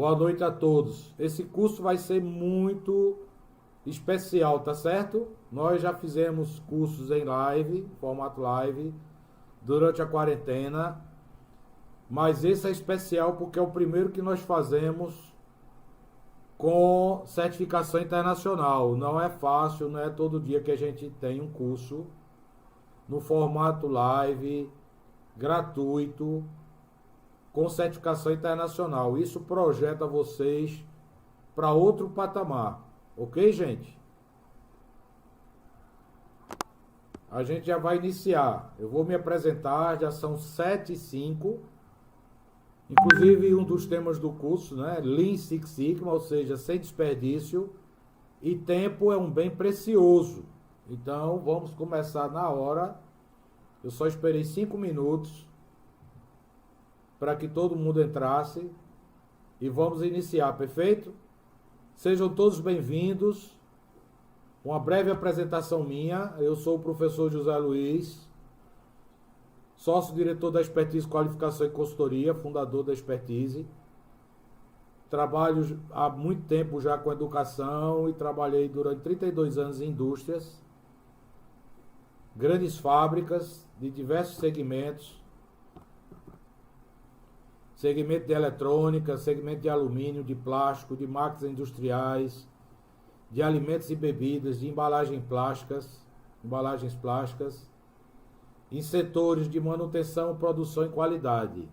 Boa noite a todos. Esse curso vai ser muito especial, tá certo? Nós já fizemos cursos em live, formato live, durante a quarentena, mas esse é especial porque é o primeiro que nós fazemos com certificação internacional. Não é fácil, não é todo dia que a gente tem um curso no formato live, gratuito, com certificação internacional. Isso projeta vocês para outro patamar. Ok, gente? A gente já vai iniciar. Eu vou me apresentar, já são 7h05. Inclusive, um dos temas do curso, né? Lean Six Sigma, ou seja, sem desperdício. E tempo é um bem precioso. Então, vamos começar na hora. Eu só esperei 5 minutos para que todo mundo entrasse. E vamos iniciar, perfeito? Sejam todos bem-vindos. Uma breve apresentação minha. Eu sou o professor José Luiz, sócio-diretor da Expertise Qualificação e Consultoria, fundador da Expertise. Trabalho há muito tempo já com educação e trabalhei durante 32 anos em indústrias, grandes fábricas de diversos segmentos, segmento de eletrônica, segmento de alumínio, de plástico, de máquinas industriais, de alimentos e bebidas, de embalagens plásticas, em setores de manutenção, produção e qualidade.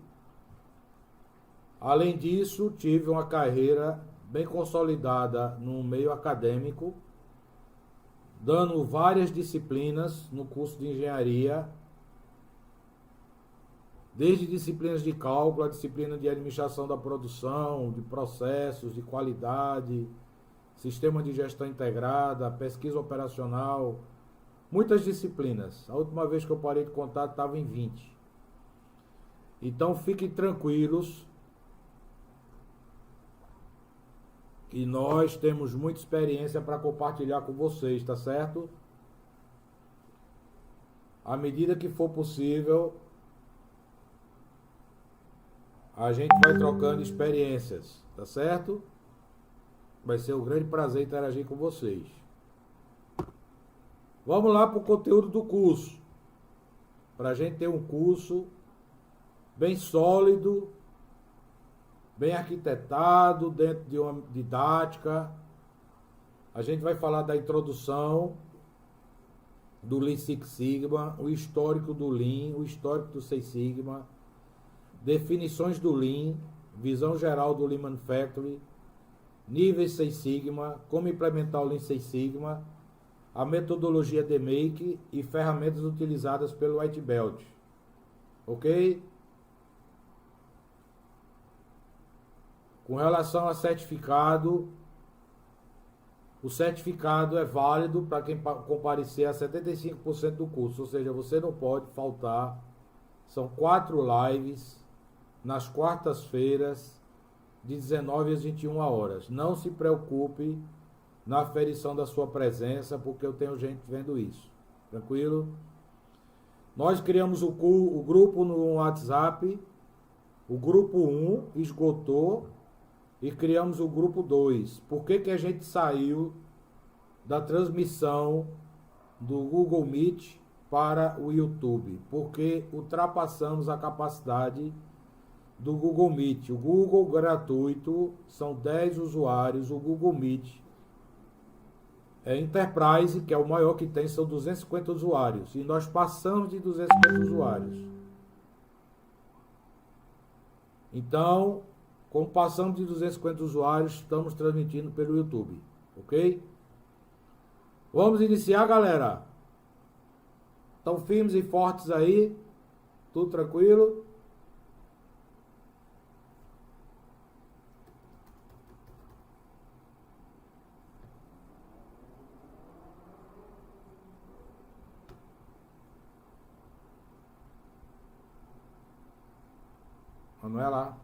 Além disso, tive uma carreira bem consolidada no meio acadêmico, dando várias disciplinas no curso de engenharia, desde disciplinas de cálculo, a disciplina de administração da produção, de processos, de qualidade, sistema de gestão integrada, pesquisa operacional, muitas disciplinas. A última vez que eu parei de contar estava em 20. Então fiquem tranquilos que nós temos muita experiência para compartilhar com vocês, tá certo? À medida que for possível, a gente vai trocando experiências, tá certo? Vai ser um grande prazer interagir com vocês. Vamos lá para o conteúdo do curso. Para a gente ter um curso bem sólido, bem arquitetado, dentro de uma didática. A gente vai falar da introdução do Lean Six Sigma, o histórico do Lean, o histórico do Six Sigma, definições do Lean, visão geral do Lean Manufacturing, níveis Six Sigma, como implementar o Lean Six Sigma, a metodologia DMAIC e ferramentas utilizadas pelo White Belt. Ok? Com relação a certificado, o certificado é válido para quem comparecer a 75% do curso, ou seja, você não pode faltar. São 4 lives nas quartas-feiras, de 19 às 21 horas. Não se preocupe na aferição da sua presença, porque eu tenho gente vendo isso. Tranquilo? Nós criamos o grupo no WhatsApp. O grupo 1 esgotou e criamos o grupo 2. Por que a gente saiu da transmissão do Google Meet para o YouTube? Porque ultrapassamos a capacidade do Google Meet. O Google gratuito são 10 usuários, o Google Meet Enterprise, que é o maior que tem, são 250 usuários. E nós passamos de 250 usuários. Então, como passamos de 250 usuários, estamos transmitindo pelo YouTube. Ok? Vamos iniciar, galera. Estão firmes e fortes aí? Tudo tranquilo? Manuela.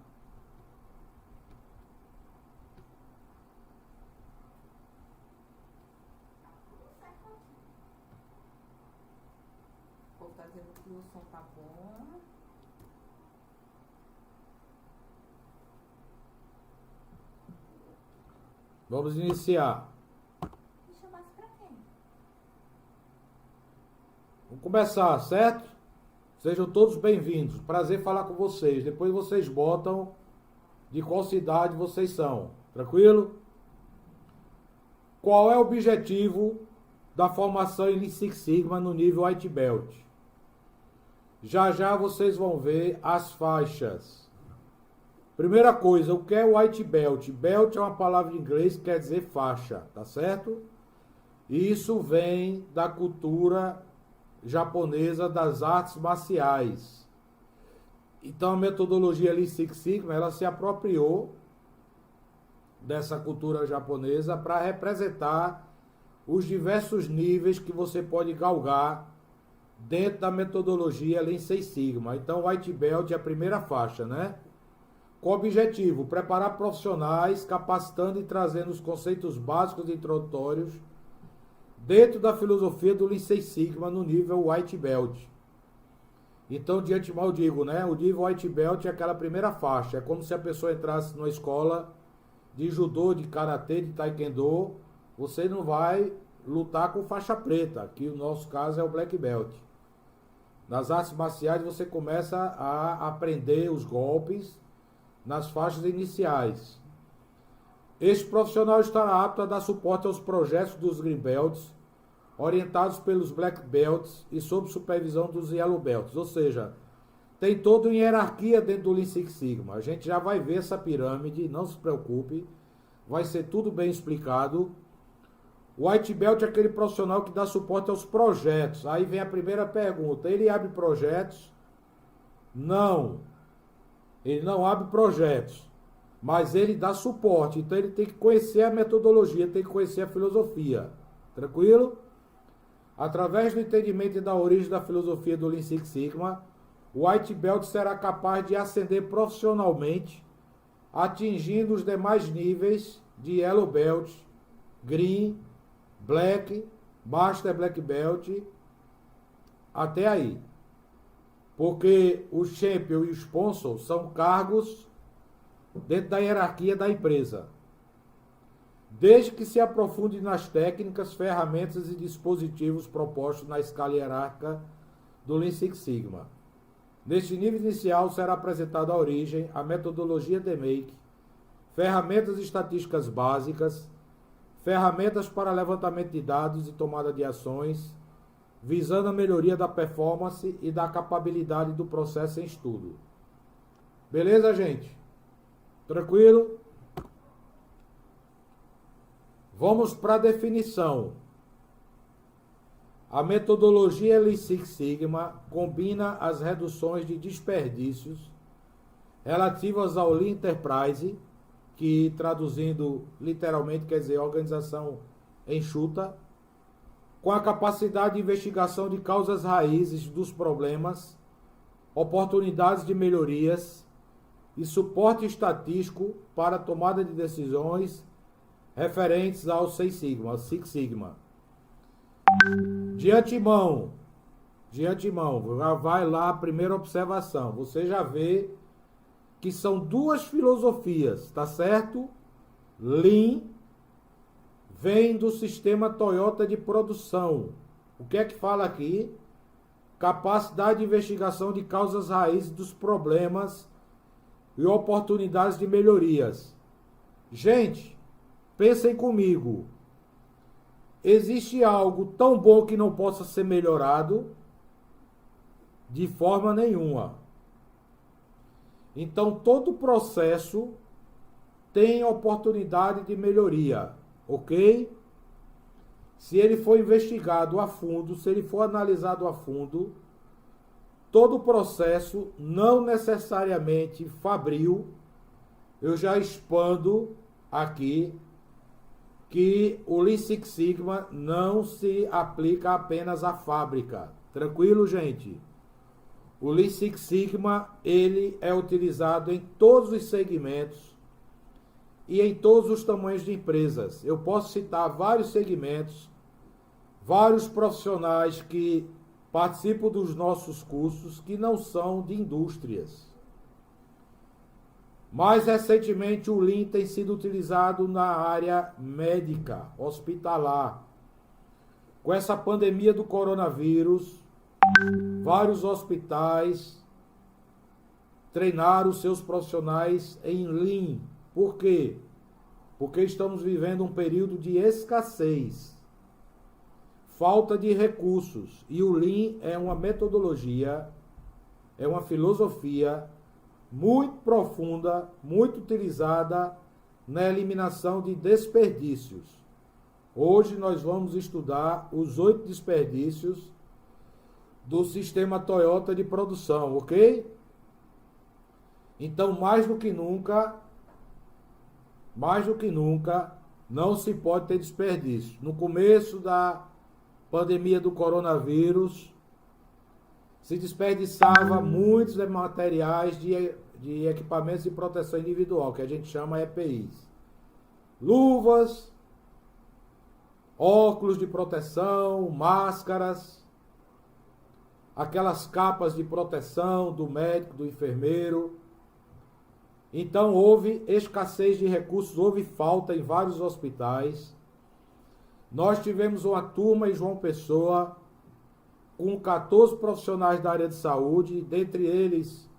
O povo tá dizendo que o som tá bom. Vamos iniciar. Me chamasse pra quê? Vamos começar, certo? Sejam todos bem-vindos. Prazer falar com vocês. Depois vocês botam de qual cidade vocês são. Tranquilo? Qual é o objetivo da formação em Lean Six Sigma no nível White Belt? Já já vocês vão ver as faixas. Primeira coisa, o que é o White Belt? Belt é uma palavra em inglês que quer dizer faixa, tá certo? E isso vem da cultura japonesa das artes marciais. Então a metodologia Lean Six Sigma, ela se apropriou dessa cultura japonesa para representar os diversos níveis que você pode galgar dentro da metodologia Lean Six Sigma. Então White Belt é a primeira faixa, né? Com o objetivo, preparar profissionais, capacitando e trazendo os conceitos básicos e introdutórios dentro da filosofia do Lean Six Sigma no nível White Belt. Então, de antemão eu digo, né? O nível White Belt é aquela primeira faixa. É como se a pessoa entrasse numa escola de judô, de karatê, de taekwondo. Você não vai lutar com faixa preta, que no nosso caso é o Black Belt. Nas artes marciais você começa a aprender os golpes nas faixas iniciais. Este profissional estará apto a dar suporte aos projetos dos Green Belts, orientados pelos Black Belts e sob supervisão dos Yellow Belts. Ou seja, tem toda uma hierarquia dentro do Lean Six Sigma. A gente já vai ver essa pirâmide, não se preocupe, vai ser tudo bem explicado. O White Belt é aquele profissional que dá suporte aos projetos. Aí vem a primeira pergunta, ele abre projetos? Não. Ele não abre projetos, mas ele dá suporte. Então ele tem que conhecer a metodologia, tem que conhecer a filosofia. Tranquilo? Através do entendimento e da origem da filosofia do Lean Six Sigma, o White Belt será capaz de ascender profissionalmente, atingindo os demais níveis de Yellow Belt, Green, Black, Master Black Belt, até aí. Porque o Champion e o Sponsor são cargos dentro da hierarquia da empresa. Desde que se aprofunde nas técnicas, ferramentas e dispositivos propostos na escala hierárquica do Lean Six Sigma. Neste nível inicial será apresentada a origem, a metodologia DMAIC, ferramentas estatísticas básicas, ferramentas para levantamento de dados e tomada de ações, visando a melhoria da performance e da capabilidade do processo em estudo. Beleza, gente? Tranquilo? Vamos para a definição. A metodologia Lean Six Sigma combina as reduções de desperdícios relativas ao Lean Enterprise, que traduzindo literalmente quer dizer organização enxuta, com a capacidade de investigação de causas raízes dos problemas, oportunidades de melhorias e suporte estatístico para a tomada de decisões referentes ao Six Sigma. De antemão, já vai lá a primeira observação. Você já vê que são duas filosofias, tá certo? Lean vem do sistema Toyota de produção. O que é que fala aqui? Capacidade de investigação de causas raízes dos problemas e oportunidades de melhorias. Gente, pensem comigo. Existe algo tão bom que não possa ser melhorado? De forma nenhuma. Então, todo processo tem oportunidade de melhoria. Ok? Se ele for investigado a fundo, se ele for analisado a fundo, todo o processo, não necessariamente fabril, eu já expando aqui que o Lean Six Sigma não se aplica apenas à fábrica. Tranquilo, gente? O Lean Six Sigma, ele é utilizado em todos os segmentos e em todos os tamanhos de empresas. Eu posso citar vários segmentos, vários profissionais que participam dos nossos cursos que não são de indústrias. Mais recentemente, o Lean tem sido utilizado na área médica, hospitalar. Com essa pandemia do coronavírus, vários hospitais treinaram seus profissionais em Lean. Por quê? Porque estamos vivendo um período de escassez, falta de recursos. E o Lean é uma metodologia, é uma filosofia muito profunda, muito utilizada na eliminação de desperdícios. Hoje nós vamos estudar os 8 desperdícios do sistema Toyota de produção, ok? Então, mais do que nunca, não se pode ter desperdício. No começo da pandemia do coronavírus, se desperdiçava muitos materiais de equipamentos de proteção individual, que a gente chama EPIs. Luvas, óculos de proteção, máscaras, aquelas capas de proteção do médico, do enfermeiro. Então houve escassez de recursos, houve falta em vários hospitais. Nós tivemos uma turma em João Pessoa com 14 profissionais da área de saúde, dentre eles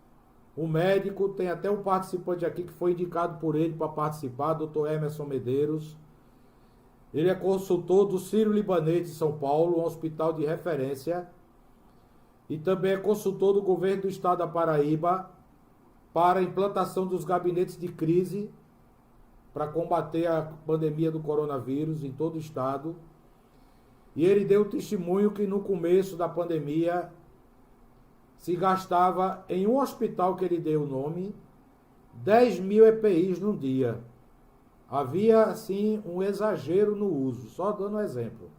um médico, tem até um participante aqui que foi indicado por ele para participar, Dr. Emerson Medeiros. Ele é consultor do Sírio-Libanês de São Paulo, um hospital de referência, e também é consultor do governo do estado da Paraíba para a implantação dos gabinetes de crise para combater a pandemia do coronavírus em todo o estado. E ele deu testemunho que no começo da pandemia se gastava em um hospital que ele deu o nome 10.000 EPIs num dia. Havia, assim, um exagero no uso, só dando um exemplo.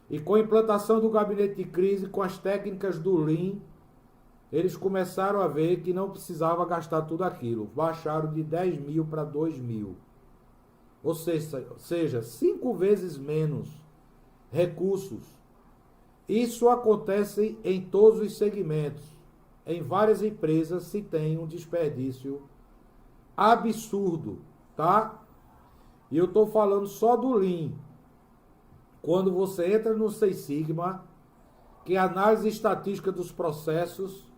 E com a implantação do gabinete de crise, com as técnicas do Lean, eles começaram a ver que não precisava gastar tudo aquilo. Baixaram de 10.000 para 2.000. Ou seja, 5 vezes menos recursos. Isso acontece em todos os segmentos. Em várias empresas se tem um desperdício absurdo, tá? E eu estou falando só do Lean. Quando você entra no Six Sigma, que é a análise estatística dos processos,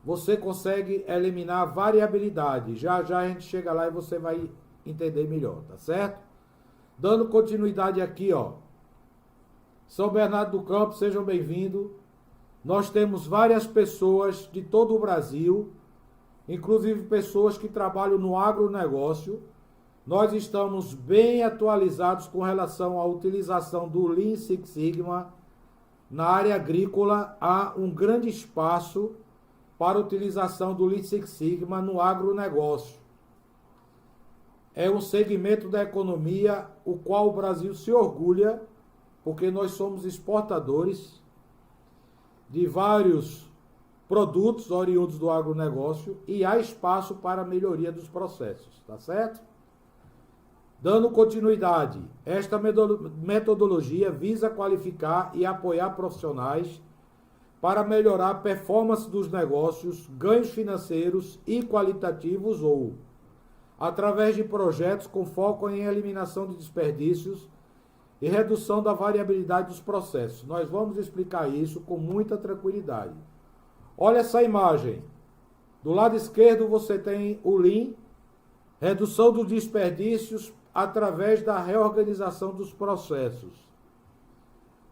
você consegue eliminar a variabilidade. Já já a gente chega lá e você vai entender melhor, tá certo? Dando continuidade aqui, ó. São Bernardo do Campo, sejam bem-vindos. Nós temos várias pessoas de todo o Brasil, inclusive pessoas que trabalham no agronegócio. Nós estamos bem atualizados com relação à utilização do Lean Six Sigma. Na área agrícola, há um grande espaço para a utilização do Lean Six Sigma no agronegócio. É um segmento da economia o qual o Brasil se orgulha, porque nós somos exportadores de vários produtos oriundos do agronegócio e há espaço para a melhoria dos processos, tá certo? Dando continuidade, esta metodologia visa qualificar e apoiar profissionais para melhorar a performance dos negócios, ganhos financeiros e qualitativos ou através de projetos com foco em eliminação de desperdícios e redução da variabilidade dos processos. Nós vamos explicar isso com muita tranquilidade. Olha essa imagem. Do lado esquerdo você tem o Lean, redução dos desperdícios através da reorganização dos processos.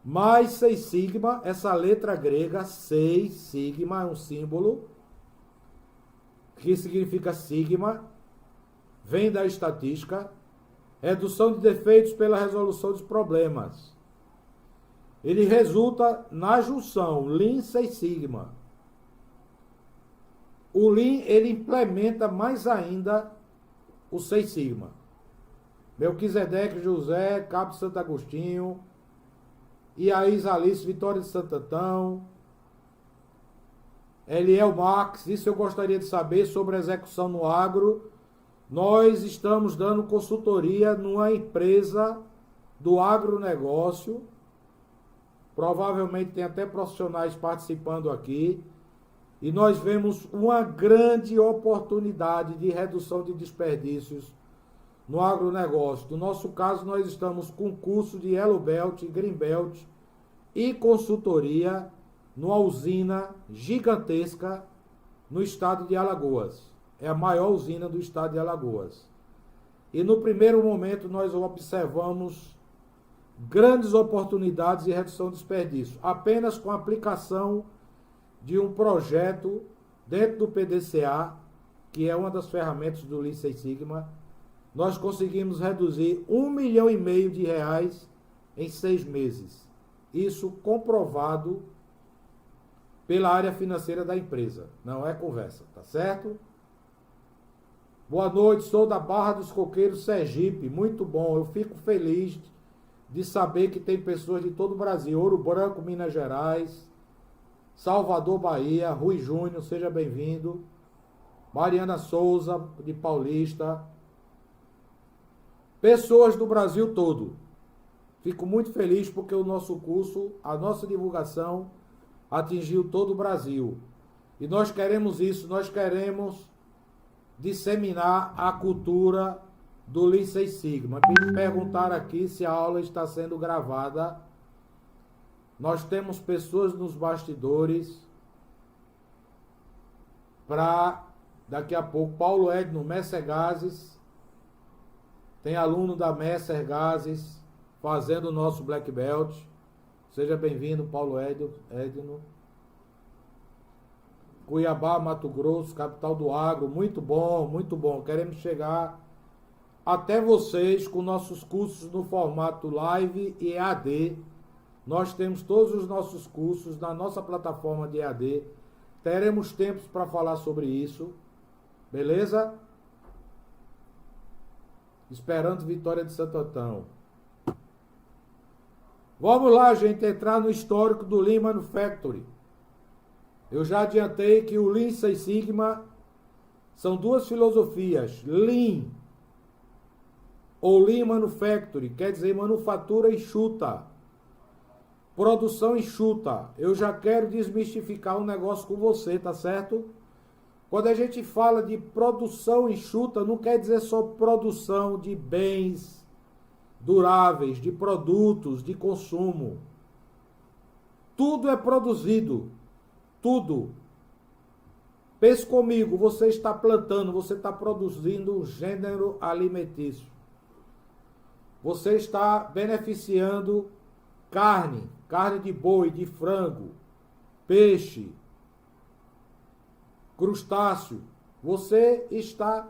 Mais Seis Sigma, essa letra grega, Seis Sigma, é um símbolo que significa sigma, vem da estatística, redução de defeitos pela resolução dos problemas. Ele resulta na junção Lean Seis Sigma. O Lean, ele implementa mais ainda o Seis Sigma. Melquisedeque José, Cabo Santo Agostinho, Iaís Alice, Vitória de Santo Antão, Eliel Marques, isso eu gostaria de saber sobre a execução no agro. Nós estamos dando consultoria numa empresa do agronegócio, provavelmente tem até profissionais participando aqui, E nós vemos uma grande oportunidade de redução de desperdícios no agronegócio. No nosso caso, nós estamos com curso de Yellow Belt, Green Belt e consultoria numa usina gigantesca no estado de Alagoas. É a maior usina do estado de Alagoas. E no primeiro momento nós observamos grandes oportunidades de redução de desperdício, apenas com a aplicação de um projeto dentro do PDCA, que é uma das ferramentas do Lean Six Sigma. Nós conseguimos reduzir R$1,5 milhão em 6 meses. Isso comprovado pela área financeira da empresa. Não é conversa, tá certo? Boa noite, sou da Barra dos Coqueiros, Sergipe. Muito bom, eu fico feliz de saber que tem pessoas de todo o Brasil. Ouro Branco, Minas Gerais, Salvador, Bahia. Rui Júnior, seja bem-vindo. Mariana Souza, de Paulista. Pessoas do Brasil todo. Fico muito feliz porque o nosso curso, a nossa divulgação atingiu todo o Brasil. E nós queremos isso, nós queremos disseminar a cultura do Lean Six Sigma. Me perguntaram aqui se a aula está sendo gravada. Nós temos pessoas nos bastidores para daqui a pouco. Paulo Edno, Messer Gases. Tem aluno da Messer Gases fazendo o nosso Black Belt. Seja bem-vindo, Paulo Edno. Cuiabá, Mato Grosso, capital do agro. Muito bom, muito bom. Queremos chegar até vocês com nossos cursos no formato live e EAD. Nós temos todos os nossos cursos na nossa plataforma de EAD. Teremos tempos para falar sobre isso. Beleza? Esperando Vitória de Santo Antão. Vamos lá, gente, entrar no histórico do Lean Manufacturing. Eu já adiantei que o Lean Six Sigma são duas filosofias. Lean ou Lean Manufacturing, quer dizer manufatura enxuta. Produção enxuta. Eu já quero desmistificar um negócio com você, tá certo? Quando a gente fala de produção enxuta, não quer dizer só produção de bens duráveis, de produtos de consumo. Tudo é produzido. Tudo. Pense comigo, você está plantando, você está produzindo um gênero alimentício. Você está beneficiando carne de boi, de frango, peixe, crustáceo. Você está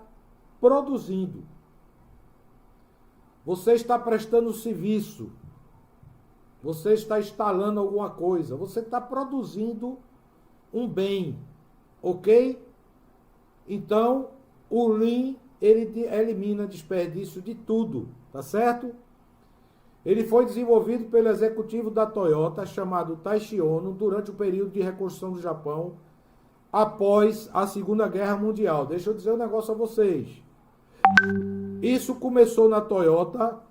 produzindo. Você está prestando serviço. Você está instalando alguma coisa. Você está produzindo um bem, ok? Então, o Lean, ele elimina desperdício de tudo, tá certo? Ele foi desenvolvido pelo executivo da Toyota, chamado Taishi Ono, durante o período de reconstrução do Japão, após a Segunda Guerra Mundial. Deixa eu dizer um negócio a vocês. Isso começou na Toyota.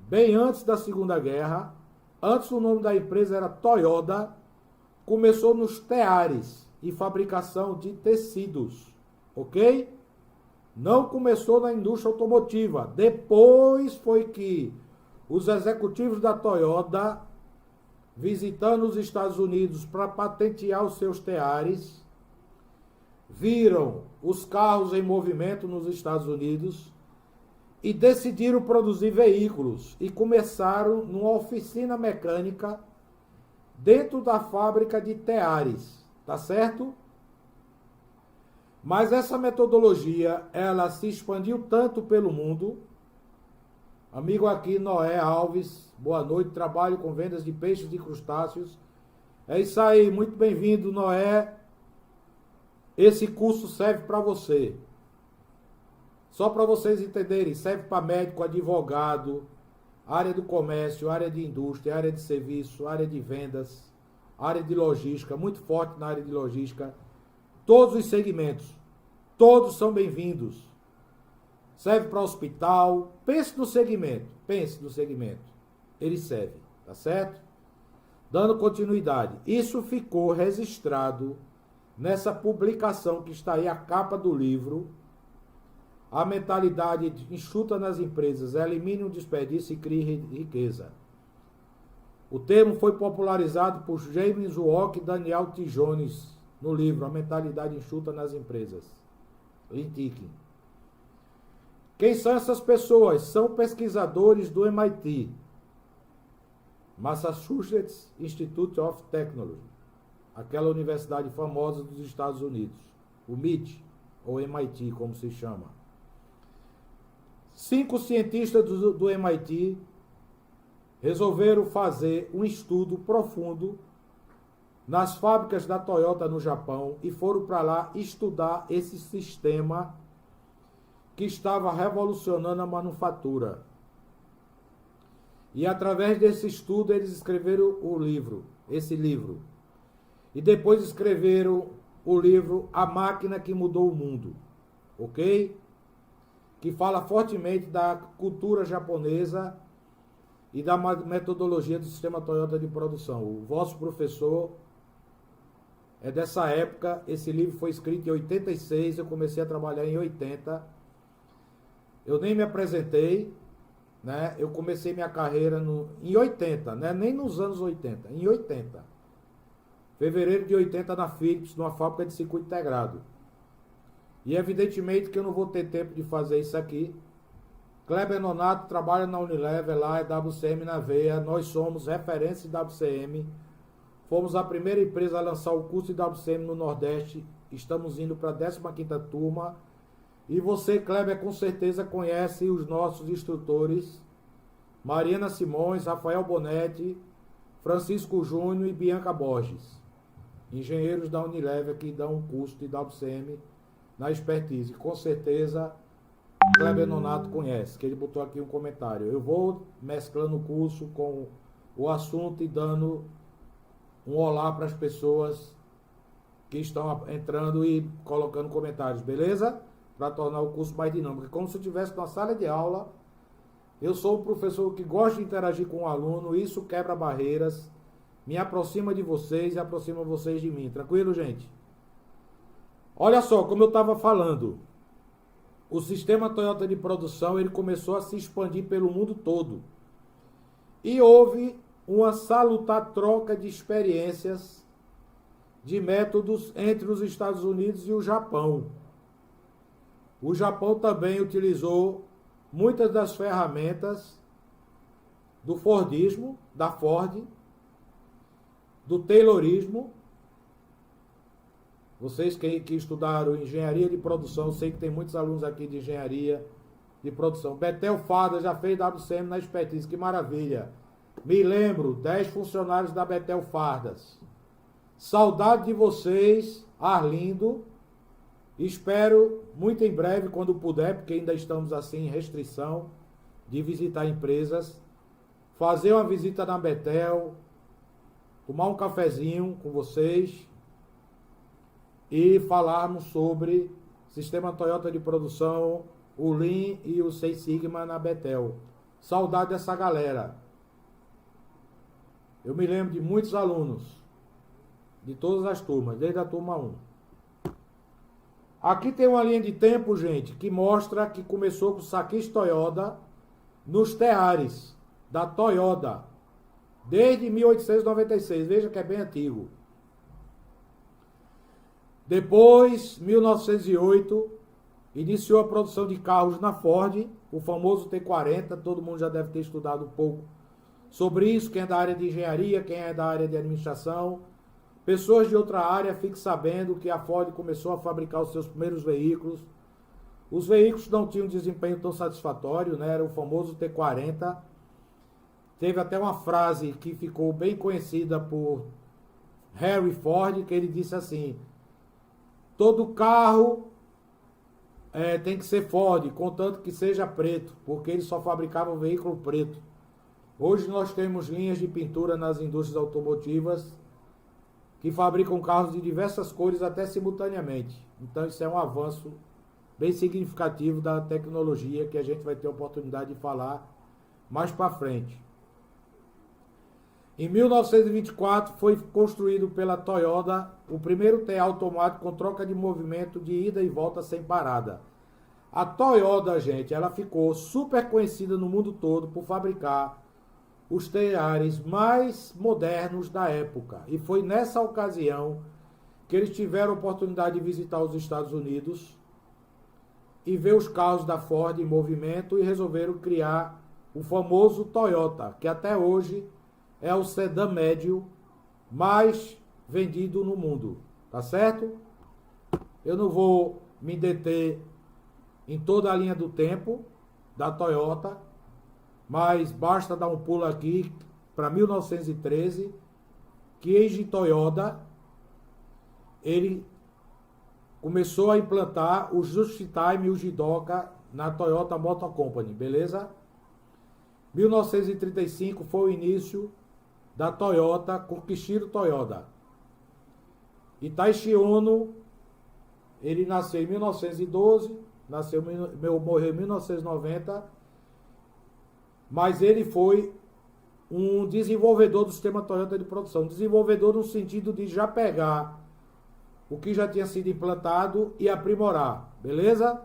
Bem antes da Segunda Guerra. Antes o nome da empresa era Toyota. Começou nos teares e fabricação de tecidos, ok? Não começou na indústria automotiva. Depois foi que os executivos da Toyota, visitando os Estados Unidos para patentear os seus teares, viram os carros em movimento nos Estados Unidos e decidiram produzir veículos e começaram numa oficina mecânica dentro da fábrica de teares, tá certo? Mas essa metodologia, ela se expandiu tanto pelo mundo. Amigo aqui, Noé Alves, boa noite, trabalho com vendas de peixes e crustáceos. É isso aí, muito bem-vindo, Noé. Esse curso serve para você. Só para vocês entenderem, serve para médico, advogado, área do comércio, área de indústria, área de serviço, área de vendas, área de logística, muito forte na área de logística. Todos os segmentos, todos são bem-vindos. Serve para hospital, pense no segmento, ele serve, tá certo? Dando continuidade, isso ficou registrado nessa publicação que está aí, a capa do livro, A Mentalidade Enxuta nas Empresas, Elimine o Desperdício e Crie Riqueza. O termo foi popularizado por James Walk e Daniel T. Jones no livro A Mentalidade Enxuta nas Empresas. Lintikin. Quem são essas pessoas? São pesquisadores do MIT, Massachusetts Institute of Technology, aquela universidade famosa dos Estados Unidos, o MIT, ou MIT, como se chama. 5 cientistas do MIT resolveram fazer um estudo profundo nas fábricas da Toyota no Japão e foram para lá estudar esse sistema que estava revolucionando a manufatura. E através desse estudo eles escreveram esse livro. E depois escreveram o livro A Máquina que Mudou o Mundo, ok? Que fala fortemente da cultura japonesa e da metodologia do sistema Toyota de produção. O vosso professor é dessa época. Esse livro foi escrito em 86, eu comecei a trabalhar em 80. Eu nem me apresentei, né? Eu comecei minha carreira em 80, né? Nem nos anos 80, em 80. Fevereiro de 80 na Philips, numa fábrica de circuito integrado. E evidentemente que eu não vou ter tempo de fazer isso aqui. Kleber Nonato trabalha na Unilever, lá é WCM na veia. Nós somos referência em WCM. Fomos a primeira empresa a lançar o curso de WCM no Nordeste. Estamos indo para a 15ª turma. E você, Kleber, com certeza conhece os nossos instrutores. Mariana Simões, Rafael Bonetti, Francisco Júnior e Bianca Borges. Engenheiros da Unilever que dão um curso de WCM na expertise. Com certeza Kleber Nonato conhece, que ele botou aqui um comentário. Eu vou mesclando o curso com o assunto e dando um olá para as pessoas que estão entrando e colocando comentários, beleza? Para tornar o curso mais dinâmico. Como se eu estivesse numa sala de aula. Eu sou um professor que gosta de interagir com o aluno, isso quebra barreiras, me aproxima de vocês e aproxima vocês de mim. Tranquilo, gente? Olha só, como eu estava falando, o sistema Toyota de produção ele começou a se expandir pelo mundo todo. E houve uma salutar troca de experiências, de métodos entre os Estados Unidos e o Japão. O Japão também utilizou muitas das ferramentas do Fordismo, da Ford, do Taylorismo. Vocês que estudaram engenharia de produção, eu sei que tem muitos alunos aqui de engenharia de produção. Betel Farda já fez WCM na expertise, que maravilha. Me lembro, 10 funcionários da Betel Fardas. Saudade de vocês, Arlindo. Espero muito em breve, quando puder, porque ainda estamos assim em restrição de visitar empresas, fazer uma visita na Betel, tomar um cafezinho com vocês e falarmos sobre sistema Toyota de produção, o Lean e o Six Sigma na Betel. Saudade dessa galera. Eu me lembro de muitos alunos, de todas as turmas, desde a turma 1. Aqui tem uma linha de tempo, gente, que mostra que começou com o Sakis Toyoda nos teares da Toyota, desde 1896. Veja que é bem antigo. Depois, 1908, iniciou a produção de carros na Ford, o famoso T40. Todo mundo já deve ter estudado um pouco sobre isso. Quem é da área de engenharia, quem é da área de administração. Pessoas de outra área, fiquem sabendo que a Ford começou a fabricar os seus primeiros veículos. Os veículos não tinham um desempenho tão satisfatório, né? Era o famoso T40. Teve até uma frase que ficou bem conhecida por Harry Ford, que ele disse assim: todo carro tem que ser Ford, contanto que seja preto, porque ele só fabricava o veículo preto. Hoje nós temos linhas de pintura nas indústrias automotivas que fabricam carros de diversas cores até simultaneamente. Então isso é um avanço bem significativo da tecnologia que a gente vai ter a oportunidade de falar mais para frente. Em 1924 foi construído pela Toyota o primeiro T automático com troca de movimento de ida e volta sem parada. A Toyota, gente, ela ficou super conhecida no mundo todo por fabricar os TRs mais modernos da época. E foi nessa ocasião que eles tiveram a oportunidade de visitar os Estados Unidos e ver os carros da Ford em movimento e resolveram criar o famoso Toyota, que até hoje é o sedã médio mais vendido no mundo, tá certo? Eu não vou me deter em toda a linha do tempo da Toyota, mas basta dar um pulo aqui para 1913, que Eiji Toyoda, ele começou a implantar o Just-Time e o Jidoka na Toyota Motor Company, beleza? 1935 foi o início da Toyota com Kishiro Toyoda. E Taishi Ono, ele nasceu em 1912, morreu em 1990, mas ele foi um desenvolvedor do sistema Toyota de produção. Desenvolvedor no sentido de já pegar o que já tinha sido implantado e aprimorar, beleza?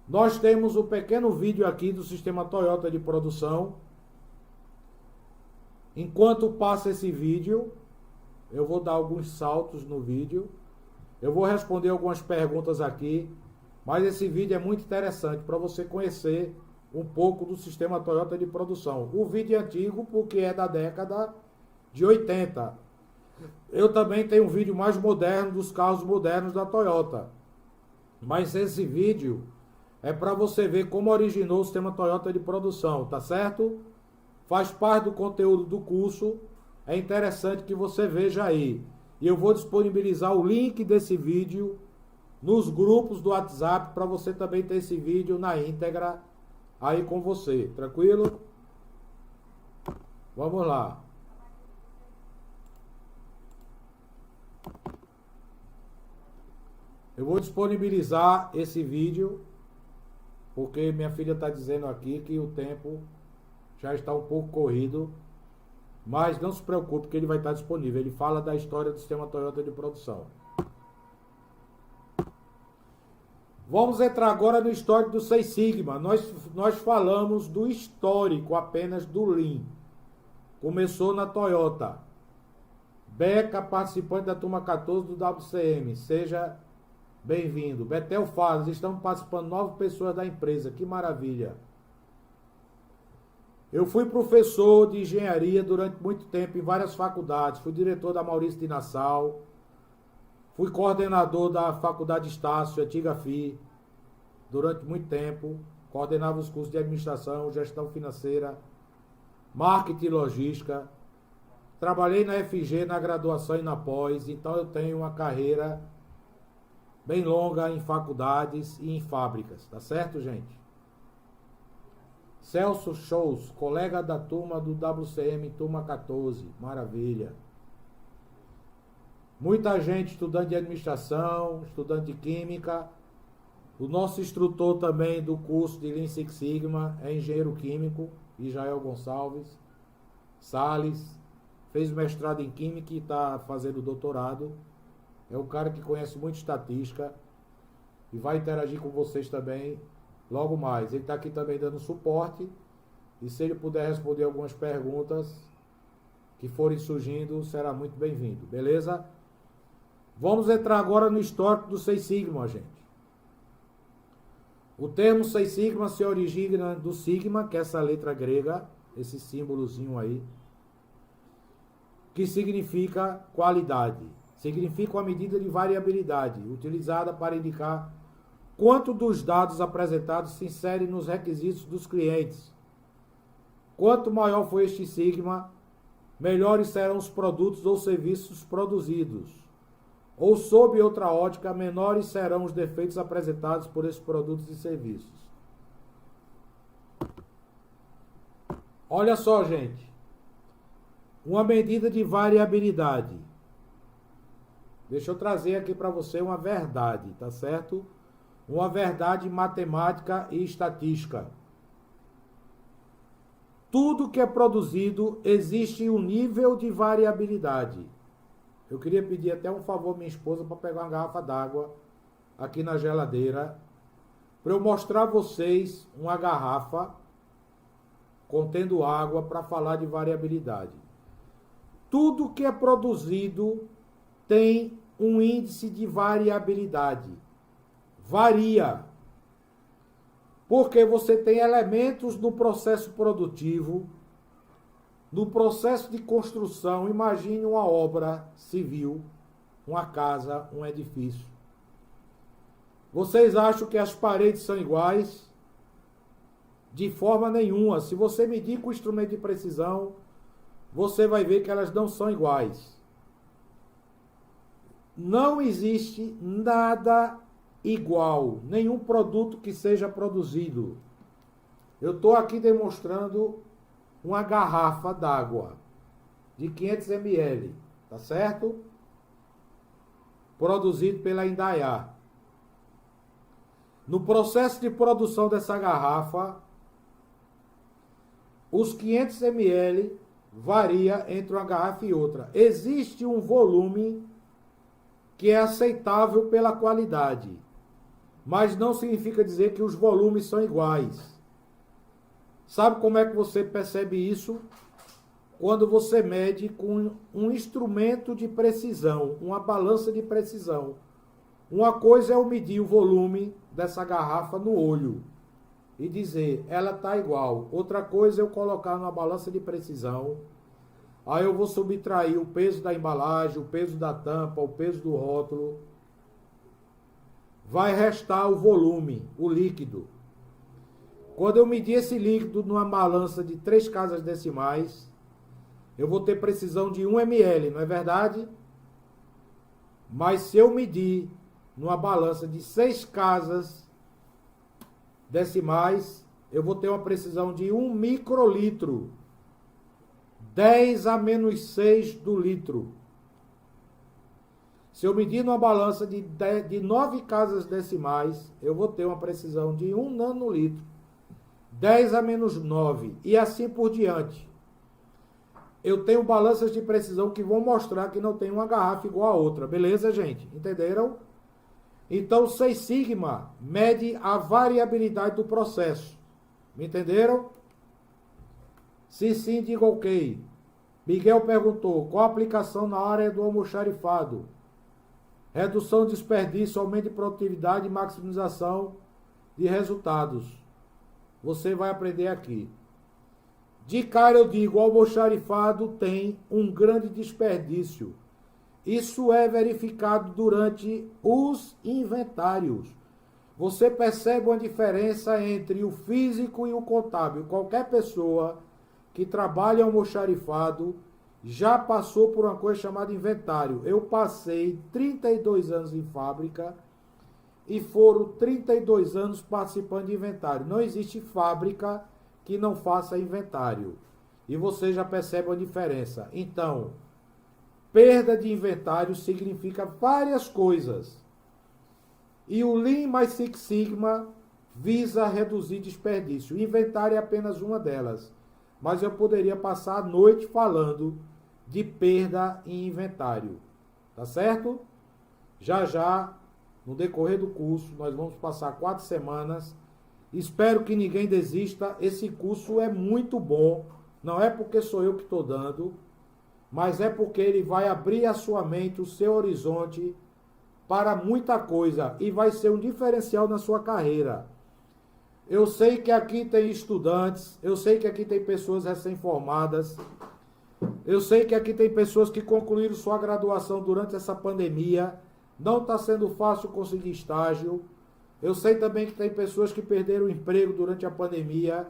Nós temos um pequeno vídeo aqui do sistema Toyota de produção. Enquanto passa esse vídeo, eu vou dar alguns saltos no vídeo. Eu vou responder algumas perguntas aqui, mas esse vídeo é muito interessante para você conhecer um pouco do sistema Toyota de produção. O vídeo é antigo porque é da década de 80. Eu também tenho um vídeo mais moderno dos carros modernos da Toyota. Mas esse vídeo é para você ver como originou o sistema Toyota de produção, tá certo? Faz parte do conteúdo do curso. É interessante que você veja aí. E eu vou disponibilizar o link desse vídeo nos grupos do WhatsApp para você também ter esse vídeo na íntegra aí com você. Tranquilo? Vamos lá. Eu vou disponibilizar esse vídeo porque minha filha está dizendo aqui que o tempo já está um pouco corrido, mas não se preocupe que ele vai estar disponível. Ele fala da história do sistema Toyota de produção. Vamos entrar agora no histórico do Seis Sigma. Nós falamos do histórico apenas do Lean. Começou na Toyota. Beca, participante da turma 14 do WCM. Seja bem-vindo. Betel Faz, estão participando 9 pessoas da empresa. Que maravilha. Eu fui professor de engenharia durante muito tempo em várias faculdades. Fui diretor da Maurício de Nassau. Fui coordenador da Faculdade Estácio, antiga FI, durante muito tempo. Coordenava os cursos de administração, gestão financeira, marketing e logística. Trabalhei na FG, na graduação e na pós. Então eu tenho uma carreira bem longa em faculdades e em fábricas. Tá certo, gente? Celso Shows, colega da turma do WCM, turma 14. Maravilha. Muita gente estudante de administração, estudante de química. O nosso instrutor também do curso de Lean Six Sigma é engenheiro químico, Israel Gonçalves Salles. Fez mestrado em química e está fazendo doutorado. É um cara que conhece muito estatística e vai interagir com vocês também logo mais. Ele está aqui também dando suporte e se ele puder responder algumas perguntas que forem surgindo, será muito bem-vindo, beleza? Vamos entrar agora no histórico do Seis Sigma, gente. O termo Seis Sigma se origina do sigma, que é essa letra grega, esse símbolozinho aí, que significa qualidade. Significa uma medida de variabilidade, utilizada para indicar quanto dos dados apresentados se insere nos requisitos dos clientes. Quanto maior for este sigma, melhores serão os produtos ou serviços produzidos. Ou, sob outra ótica, menores serão os defeitos apresentados por esses produtos e serviços. Olha só, gente. Uma medida de variabilidade. Deixa eu trazer aqui para você uma verdade, tá certo? Uma verdade matemática e estatística. Tudo que é produzido existe um nível de variabilidade. Eu queria pedir até um favor à minha esposa para pegar uma garrafa d'água aqui na geladeira, para eu mostrar a vocês uma garrafa contendo água para falar de variabilidade. Tudo que é produzido tem um índice de variabilidade. Varia. Porque você tem elementos no processo produtivo, no processo de construção. Imagine uma obra civil, uma casa, um edifício. Vocês acham que as paredes são iguais? De forma nenhuma. Se você medir com instrumento de precisão, você vai ver que elas não são iguais. Não existe nada igual, nenhum produto que seja produzido. Eu estou aqui demonstrando uma garrafa d'água de 500 ml, tá certo? Produzido pela Indaiá. No processo de produção dessa garrafa, os 500 ml varia entre uma garrafa e outra. Existe um volume que é aceitável pela qualidade, mas não significa dizer que os volumes são iguais. Sabe como é que você percebe isso? Quando você mede com um instrumento de precisão, uma balança de precisão. Uma coisa é eu medir o volume dessa garrafa no olho e dizer, ela está igual. Outra coisa é eu colocar numa balança de precisão. Aí eu vou subtrair o peso da embalagem, o peso da tampa, o peso do rótulo. Vai restar o volume, o líquido. Quando eu medir esse líquido numa balança de 3 casas decimais, eu vou ter precisão de 1 ml, não é verdade? Mas se eu medir numa balança de 6 casas decimais, eu vou ter uma precisão de 1 microlitro. 10 a menos 6 do litro. Se eu medir numa balança de 9 casas decimais, eu vou ter uma precisão de 1 nanolitro. 10 a menos 9. E assim por diante. Eu tenho balanças de precisão que vão mostrar que não tem uma garrafa igual a outra. Beleza, gente? Entenderam? Então, 6 sigma mede a variabilidade do processo. Me entenderam? Se sim, diga ok. Miguel perguntou, qual a aplicação na área do almoxarifado? Redução de desperdício, aumento de produtividade e maximização de resultados. Você vai aprender aqui. De cara eu digo, o almoxarifado tem um grande desperdício. Isso é verificado durante os inventários. Você percebe uma diferença entre o físico e o contábil. Qualquer pessoa que trabalha almoxarifado já passou por uma coisa chamada inventário. Eu passei 32 anos em fábrica e foram 32 anos participando de inventário. Não existe fábrica que não faça inventário. E você já percebe a diferença. Então, perda de inventário significa várias coisas. E o Lean mais Six Sigma visa reduzir desperdício. Inventário é apenas uma delas. Mas eu poderia passar a noite falando de perda em inventário. Tá certo? Já, no decorrer do curso, nós vamos passar 4 semanas. Espero que ninguém desista. Esse curso é muito bom. Não é porque sou eu que estou dando, mas é porque ele vai abrir a sua mente, o seu horizonte para muita coisa e vai ser um diferencial na sua carreira. Eu sei que aqui tem estudantes, eu sei que aqui tem pessoas recém-formadas, eu sei que aqui tem pessoas que concluíram sua graduação durante essa pandemia, não está sendo fácil conseguir estágio. Eu sei também que tem pessoas que perderam o emprego durante a pandemia,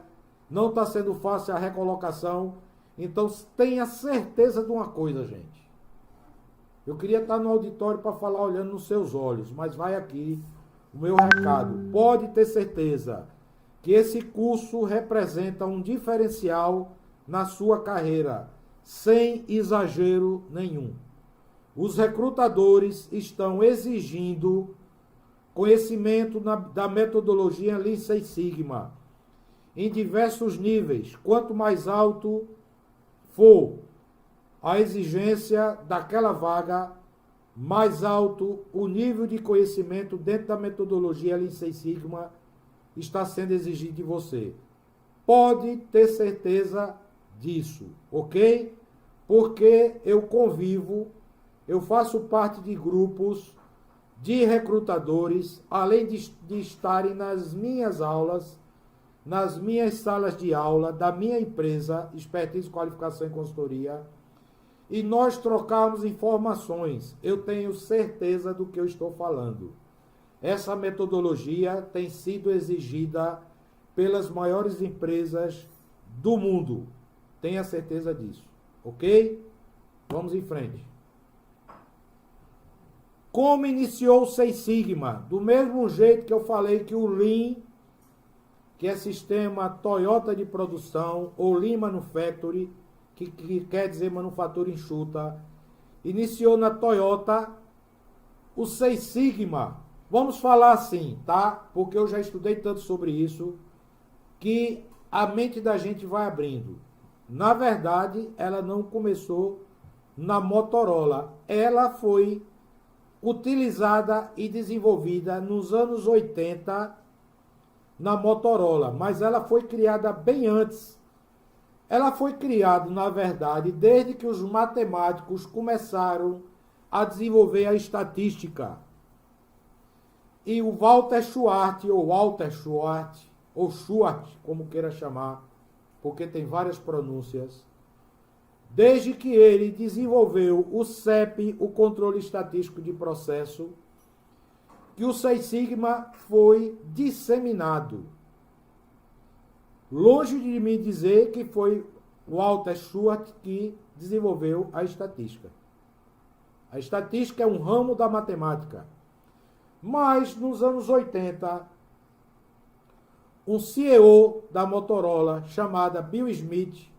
não está sendo fácil a recolocação. Então tenha certeza de uma coisa, gente. Eu queria estar no auditório para falar olhando nos seus olhos, mas vai aqui o meu recado. Pode ter certeza que esse curso representa um diferencial na sua carreira, sem exagero nenhum. Os recrutadores estão exigindo conhecimento da metodologia Lean Six Sigma. em diversos níveis. Quanto mais alto for a exigência daquela vaga, mais alto o nível de conhecimento dentro da metodologia Lean Six Sigma está sendo exigido de você. Pode ter certeza disso, ok? Porque eu convivo, eu faço parte de grupos de recrutadores, além de estarem nas minhas aulas, nas minhas salas de aula da minha empresa, Expertise, Qualificação e Consultoria, e nós trocamos informações. Eu tenho certeza do que eu estou falando. Essa metodologia tem sido exigida pelas maiores empresas do mundo. Tenha certeza disso, ok? Vamos em frente. Como iniciou o Six Sigma? Do mesmo jeito que eu falei que o Lean, que é sistema Toyota de produção, ou Lean Manufacturing, que quer dizer manufatura enxuta, iniciou na Toyota. O Six Sigma, vamos falar assim, tá? Porque eu já estudei tanto sobre isso, que a mente da gente vai abrindo. Na verdade, ela não começou na Motorola. Ela foi utilizada e desenvolvida nos anos 80 na Motorola, mas ela foi criada bem antes. Ela foi criada, na verdade, desde que os matemáticos começaram a desenvolver a estatística. E o Walter Schwartz, ou Schwartz, como queira chamar, porque tem várias pronúncias, desde que ele desenvolveu o CEP, o controle estatístico de processo, que o Six Sigma foi disseminado. Longe de mim dizer que foi o Walter Schwartz que desenvolveu a estatística. A estatística é um ramo da matemática. Mas, nos anos 80, um CEO da Motorola, chamado Bill Smith,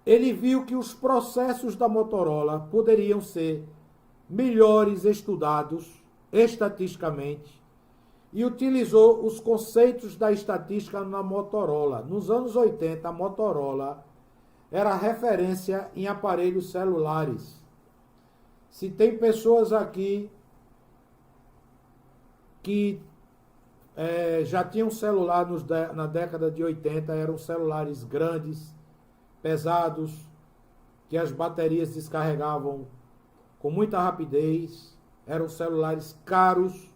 ele viu que os processos da Motorola poderiam ser melhores estudados estatisticamente e utilizou os conceitos da estatística na Motorola. Nos anos 80, a Motorola era referência em aparelhos celulares. Se tem pessoas aqui que já tinham celular na década de 80, eram celulares grandes, pesados, que as baterias descarregavam com muita rapidez, eram celulares caros.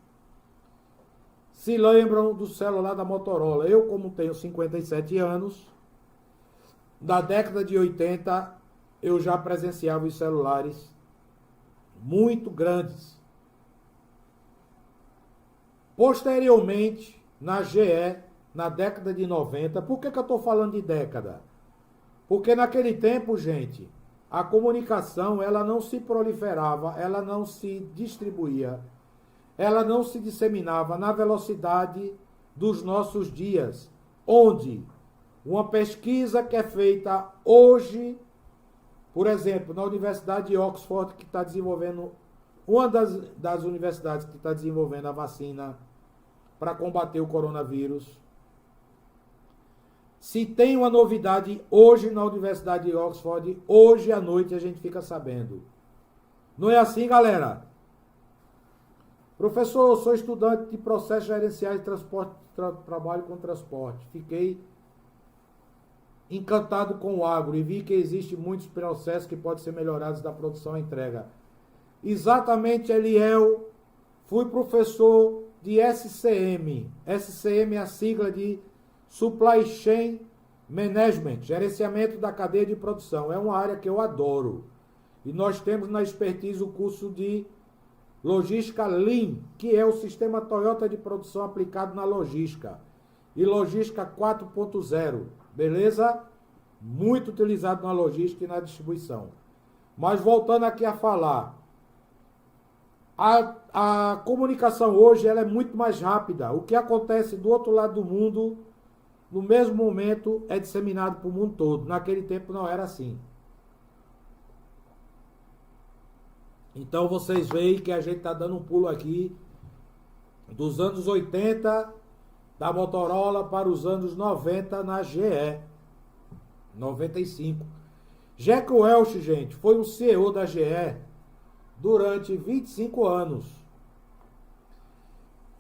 Se lembram do celular da Motorola? Eu, como tenho 57 anos, na década de 80, eu já presenciava os celulares muito grandes. Posteriormente, na GE, na década de 90, por que eu estou falando de década? Porque naquele tempo, gente, a comunicação ela não se proliferava, ela não se distribuía, ela não se disseminava na velocidade dos nossos dias, onde uma pesquisa que é feita hoje, por exemplo, na Universidade de Oxford, que está desenvolvendo, uma das universidades que está desenvolvendo a vacina para combater o coronavírus. Se tem uma novidade hoje na Universidade de Oxford, hoje à noite a gente fica sabendo. Não é assim, galera? Professor, eu sou estudante de processos gerenciais de transporte, trabalho com transporte. Fiquei encantado com o agro e vi que existem muitos processos que podem ser melhorados da produção à entrega. Exatamente, Eliel. Fui professor de SCM. SCM é a sigla de Supply Chain Management, gerenciamento da cadeia de produção. É uma área que eu adoro. E nós temos na Expertise o curso de Logística Lean, que é o sistema Toyota de produção aplicado na logística. E Logística 4.0, beleza? Muito utilizado na logística e na distribuição. Mas voltando aqui a falar, a comunicação hoje ela é muito mais rápida. O que acontece do outro lado do mundo, no mesmo momento, é disseminado para o mundo todo. Naquele tempo não era assim. Então vocês veem que a gente está dando um pulo aqui dos anos 80 da Motorola para os anos 90 na GE. 95. Jack Welch, gente, foi o CEO da GE durante 25 anos.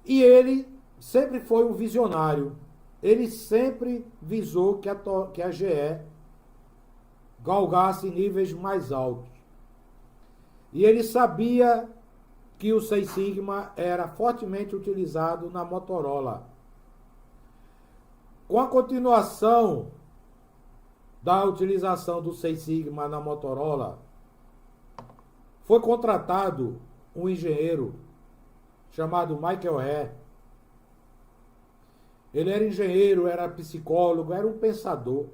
E ele sempre foi um visionário. Ele sempre visou que a GE galgasse níveis mais altos. E ele sabia que o Six Sigma era fortemente utilizado na Motorola. Com a continuação da utilização do Six Sigma na Motorola, foi contratado um engenheiro chamado Michael He. Ele era engenheiro, era psicólogo, era um pensador,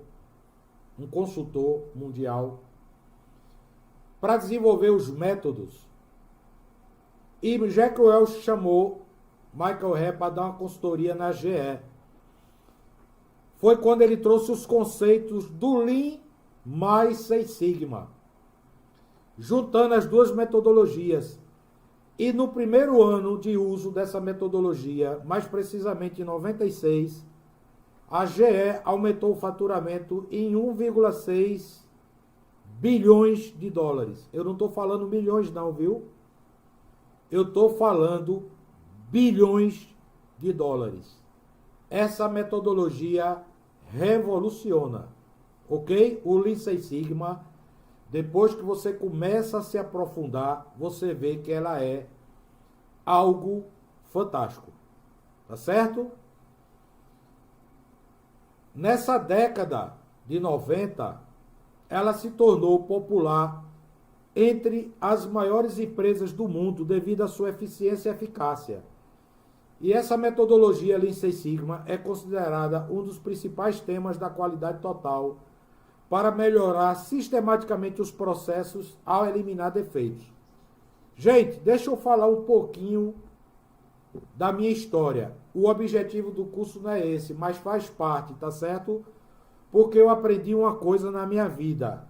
um consultor mundial, para desenvolver os métodos. E Jack Welch chamou Michael He para dar uma consultoria na GE. Foi quando ele trouxe os conceitos do Lean mais Six Sigma, juntando as duas metodologias. E no primeiro ano de uso dessa metodologia, mais precisamente em 96, a GE aumentou o faturamento em 1,6 bilhões de dólares. Eu não estou falando milhões não, viu? Eu estou falando bilhões de dólares. Essa metodologia revoluciona, ok? O Lean Six Sigma, depois que você começa a se aprofundar, você vê que ela é algo fantástico, tá certo? Nessa década de 90, ela se tornou popular entre as maiores empresas do mundo devido à sua eficiência e eficácia. E essa metodologia Lean Six Sigma é considerada um dos principais temas da qualidade total para melhorar sistematicamente os processos ao eliminar defeitos. Gente, deixa eu falar um pouquinho da minha história. O objetivo do curso não é esse, mas faz parte, tá certo? Porque eu aprendi uma coisa na minha vida.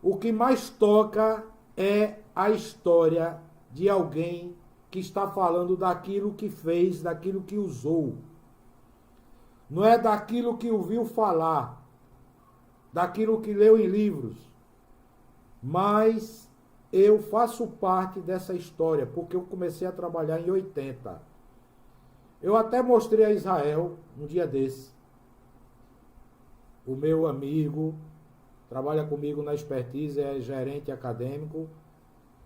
O que mais toca é a história de alguém que está falando daquilo que fez, daquilo que usou. Não é daquilo que ouviu falar, daquilo que leu em livros. Mas eu faço parte dessa história, porque eu comecei a trabalhar em 80. Eu até mostrei a Israel um dia desse. O meu amigo trabalha comigo na expertise, é gerente acadêmico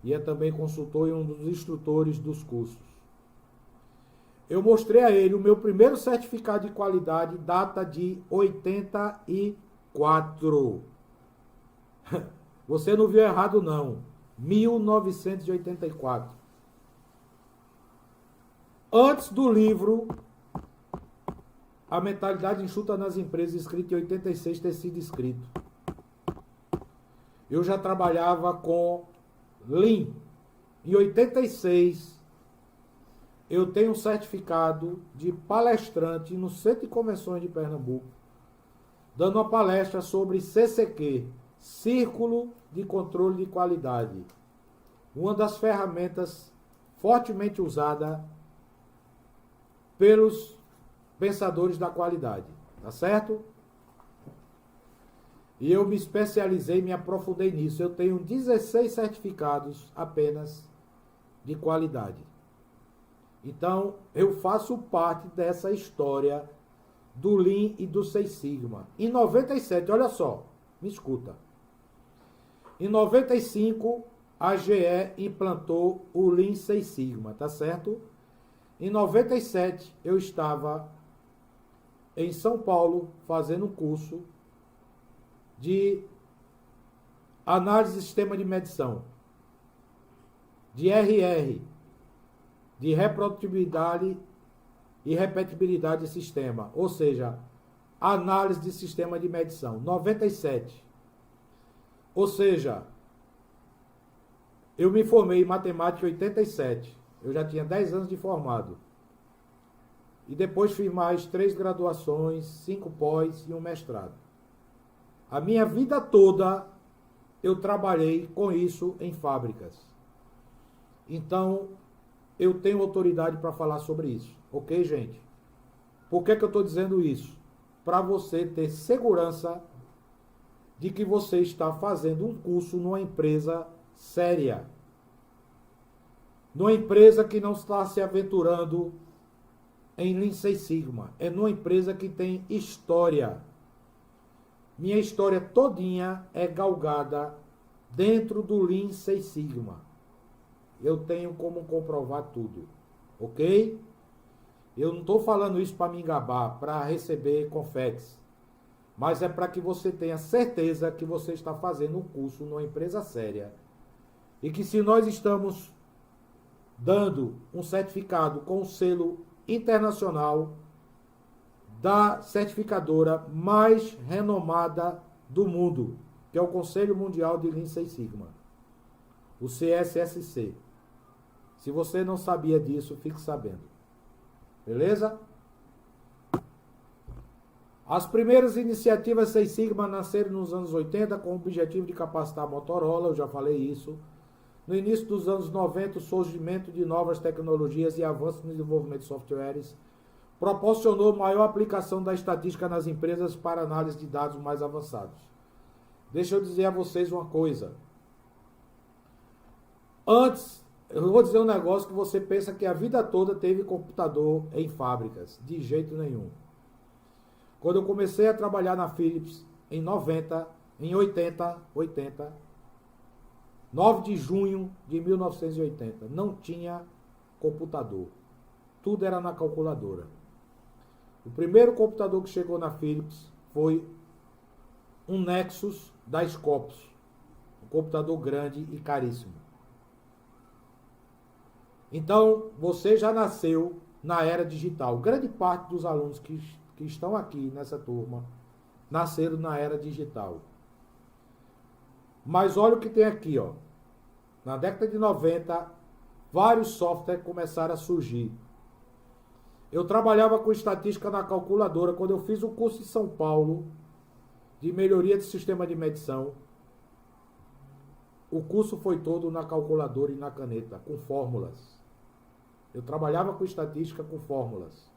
e é também consultor e um dos instrutores dos cursos. Eu mostrei a ele o meu primeiro certificado de qualidade, data de 84. Você não viu errado não, 1984. Antes do livro A Mentalidade Enxuta nas Empresas, escrito em 86, ter sido escrito. Eu já trabalhava com Lean. Em 86, eu tenho um certificado de palestrante no Centro de Convenções de Pernambuco, dando uma palestra sobre CCQ, Círculo de Controle de Qualidade. Uma das ferramentas fortemente usada pelos pensadores da qualidade, tá certo? E eu me especializei, me aprofundei nisso. Eu tenho 16 certificados apenas de qualidade. Então, eu faço parte dessa história do Lean e do Six Sigma. Em 97, olha só, me escuta. Em 95, a GE implantou o Lean Six Sigma, tá certo? Em 97, eu estava em São Paulo fazendo um curso de análise de sistema de medição, de RR, de reprodutibilidade e repetibilidade de sistema, ou seja, análise de sistema de medição, 97. Ou seja, eu me formei em matemática em 87, eu já tinha 10 anos de formado. E depois fiz mais 3 graduações, 5 pós e um mestrado. A minha vida toda eu trabalhei com isso em fábricas. Então, eu tenho autoridade para falar sobre isso. Ok, gente? Por que eu estou dizendo isso? Para você ter segurança de que você está fazendo um curso numa empresa séria. Numa empresa que não está se aventurando em Lean Six Sigma. É numa empresa que tem história. Minha história todinha é galgada dentro do Lean Six Sigma. Eu tenho como comprovar tudo. Ok? Eu não estou falando isso para me engabar, para receber confetes. Mas é para que você tenha certeza que você está fazendo um curso numa empresa séria. E que se nós estamos dando um certificado com o selo internacional da certificadora mais renomada do mundo, que é o Conselho Mundial de Lean Six Sigma, o CSSC. Se você não sabia disso, fique sabendo. Beleza? As primeiras iniciativas Six Sigma nasceram nos anos 80 com o objetivo de capacitar a Motorola, eu já falei isso. No início dos anos 90, o surgimento de novas tecnologias e avanços no desenvolvimento de softwares proporcionou maior aplicação da estatística nas empresas para análise de dados mais avançados. Deixa eu dizer a vocês uma coisa. Antes, eu vou dizer um negócio que você pensa que a vida toda teve computador em fábricas. De jeito nenhum. Quando eu comecei a trabalhar na Philips, em 80, 9 de junho de 1980, não tinha computador. Tudo era na calculadora. O primeiro computador que chegou na Philips foi um Nexus da Scopus. Um computador grande e caríssimo. Então, você já nasceu na era digital. Grande parte dos alunos que estão aqui nessa turma nasceram na era digital. Mas olha o que tem aqui, ó. Na década de 90, vários softwares começaram a surgir. Eu trabalhava com estatística na calculadora. Quando eu fiz o curso em São Paulo de melhoria de sistema de medição, o curso foi todo na calculadora e na caneta, com fórmulas. Eu trabalhava com estatística com fórmulas.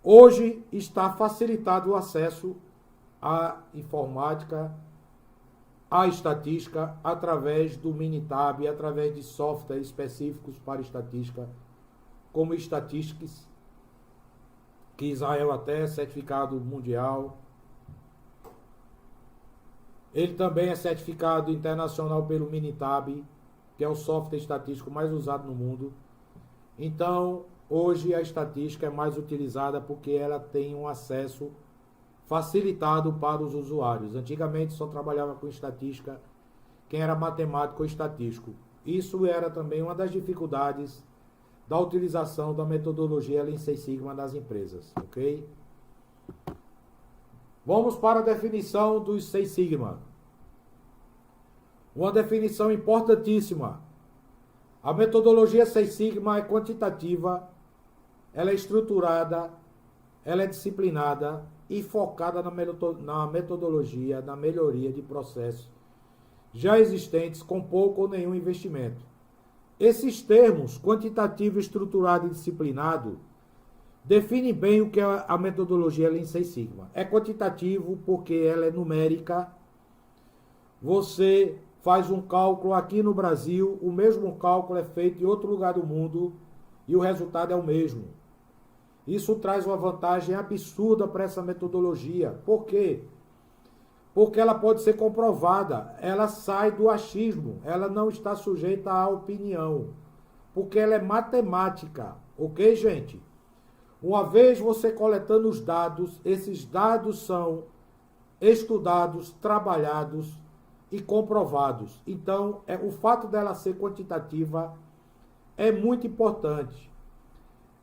Hoje está facilitado o acesso à informática, à estatística, através do Minitab, através de softwares específicos para estatística, como Statistics, que Israel até é certificado mundial. Ele também é certificado internacional pelo Minitab, que é o software estatístico mais usado no mundo. Então, hoje a estatística é mais utilizada porque ela tem um acesso facilitado para os usuários. Antigamente só trabalhava com estatística quem era matemático ou estatístico. Isso era também uma das dificuldades da utilização da metodologia Lean Six Sigma nas empresas, ok? Vamos para a definição dos Six Sigma. Uma definição importantíssima. A metodologia Six Sigma é quantitativa, ela é estruturada, ela é disciplinada e focada na metodologia, na melhoria de processos já existentes com pouco ou nenhum investimento. Esses termos, quantitativo, estruturado e disciplinado, definem bem o que é a metodologia Lean Six Sigma. É quantitativo porque ela é numérica. Você faz um cálculo aqui no Brasil, o mesmo cálculo é feito em outro lugar do mundo e o resultado é o mesmo. Isso traz uma vantagem absurda para essa metodologia. Por quê? Porque ela pode ser comprovada, ela sai do achismo, ela não está sujeita à opinião, porque ela é matemática, ok, gente? Uma vez você coletando os dados, esses dados são estudados, trabalhados e comprovados. Então, o fato dela ser quantitativa é muito importante.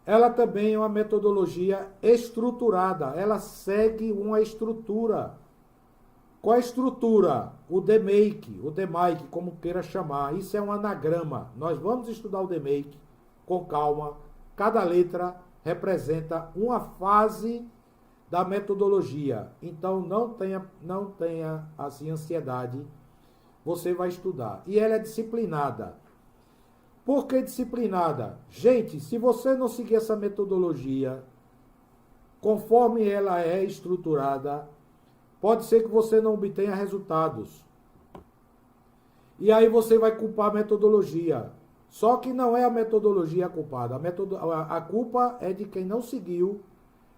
Ela também é uma metodologia estruturada, ela segue uma estrutura. Qual a estrutura? O DMAIC, como queira chamar. Isso é um anagrama. Nós vamos estudar o DMAIC com calma. Cada letra representa uma fase da metodologia. Então não tenha assim ansiedade. Você vai estudar. E ela é disciplinada. Por que disciplinada? Gente, se você não seguir essa metodologia, conforme ela é estruturada, pode ser que você não obtenha resultados. E aí você vai culpar a metodologia. Só que não é a metodologia culpada. A culpa é de quem não seguiu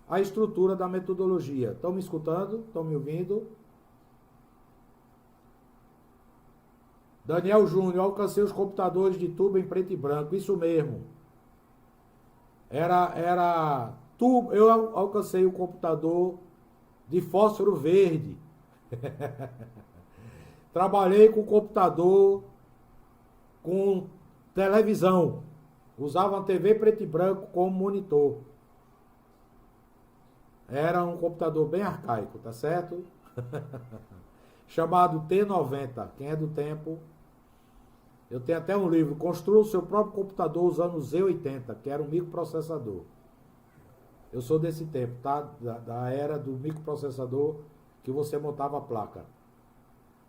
a estrutura da metodologia. Estão me escutando? Estão me ouvindo? Daniel Júnior, alcancei os computadores de tubo em preto e branco. Isso mesmo. Era tubo. Eu alcancei o computador de fósforo verde. Trabalhei com computador com televisão. Usava uma TV preto e branco como monitor. Era um computador bem arcaico, tá certo? Chamado T90. Quem é do tempo? Eu tenho até um livro, Construa o seu próprio computador usando o Z80, que era um microprocessador. Eu sou desse tempo, tá? Da era do microprocessador que você montava a placa.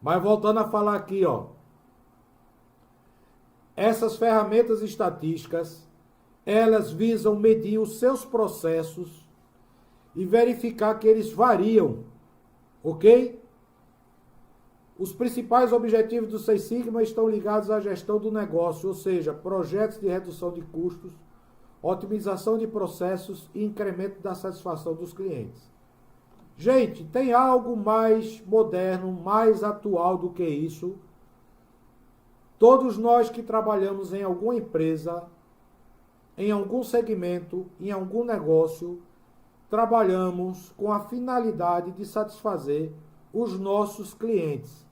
Mas voltando a falar aqui, ó. Essas ferramentas estatísticas, elas visam medir os seus processos e verificar que eles variam, ok? Os principais objetivos do Seis Sigma estão ligados à gestão do negócio, ou seja, projetos de redução de custos, otimização de processos e incremento da satisfação dos clientes. Gente, tem algo mais moderno, mais atual do que isso? Todos nós que trabalhamos em alguma empresa, em algum segmento, em algum negócio, trabalhamos com a finalidade de satisfazer os nossos clientes.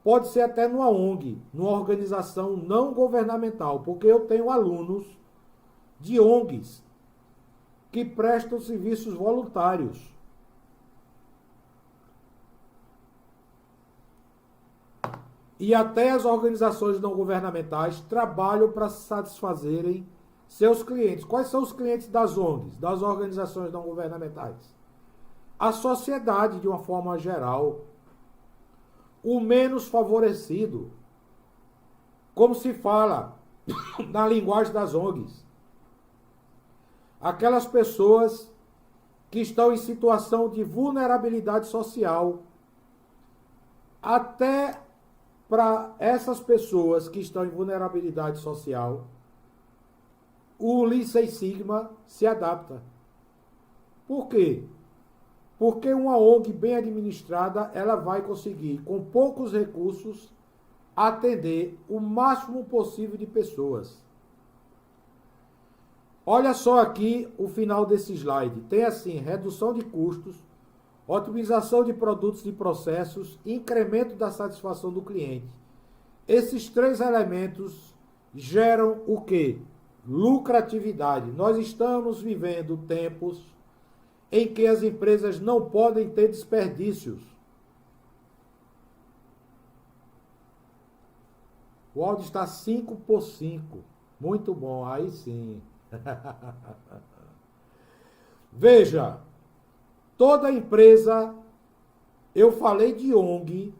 Pode ser até numa ONG, numa organização não governamental, porque eu tenho alunos de ONGs que prestam serviços voluntários. E até as organizações não governamentais trabalham para satisfazerem seus clientes. Quais são os clientes das ONGs, das organizações não governamentais? A sociedade, de uma forma geral. O menos favorecido. Como se fala na linguagem das ONGs. Aquelas pessoas que estão em situação de vulnerabilidade social. Até para essas pessoas que estão em vulnerabilidade social, o Lean Six Sigma se adapta. Por quê? Porque uma ONG bem administrada, ela vai conseguir, com poucos recursos, atender o máximo possível de pessoas. Olha só aqui o final desse slide. Tem assim, redução de custos, otimização de produtos e processos, incremento da satisfação do cliente. Esses três elementos geram o quê? Lucratividade. Nós estamos vivendo tempos em que as empresas não podem ter desperdícios. O áudio está 5x5. Muito bom, aí sim. Veja, toda empresa, eu falei de ONG.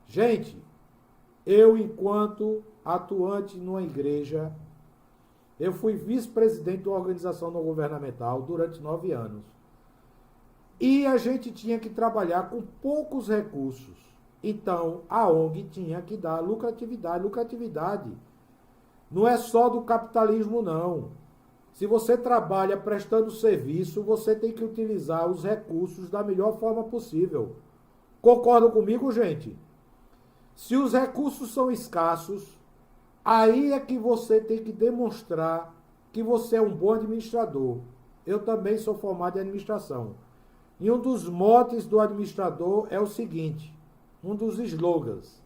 Gente, eu enquanto atuante numa igreja, eu fui vice-presidente de uma organização não governamental durante 9 anos. E a gente tinha que trabalhar com poucos recursos. Então, a ONG tinha que dar lucratividade. Lucratividade não é só do capitalismo, não. Se você trabalha prestando serviço, você tem que utilizar os recursos da melhor forma possível. Concordam comigo, gente? Se os recursos são escassos, aí é que você tem que demonstrar que você é um bom administrador. Eu também sou formado em administração. E um dos motes do administrador é o seguinte, um dos slogans.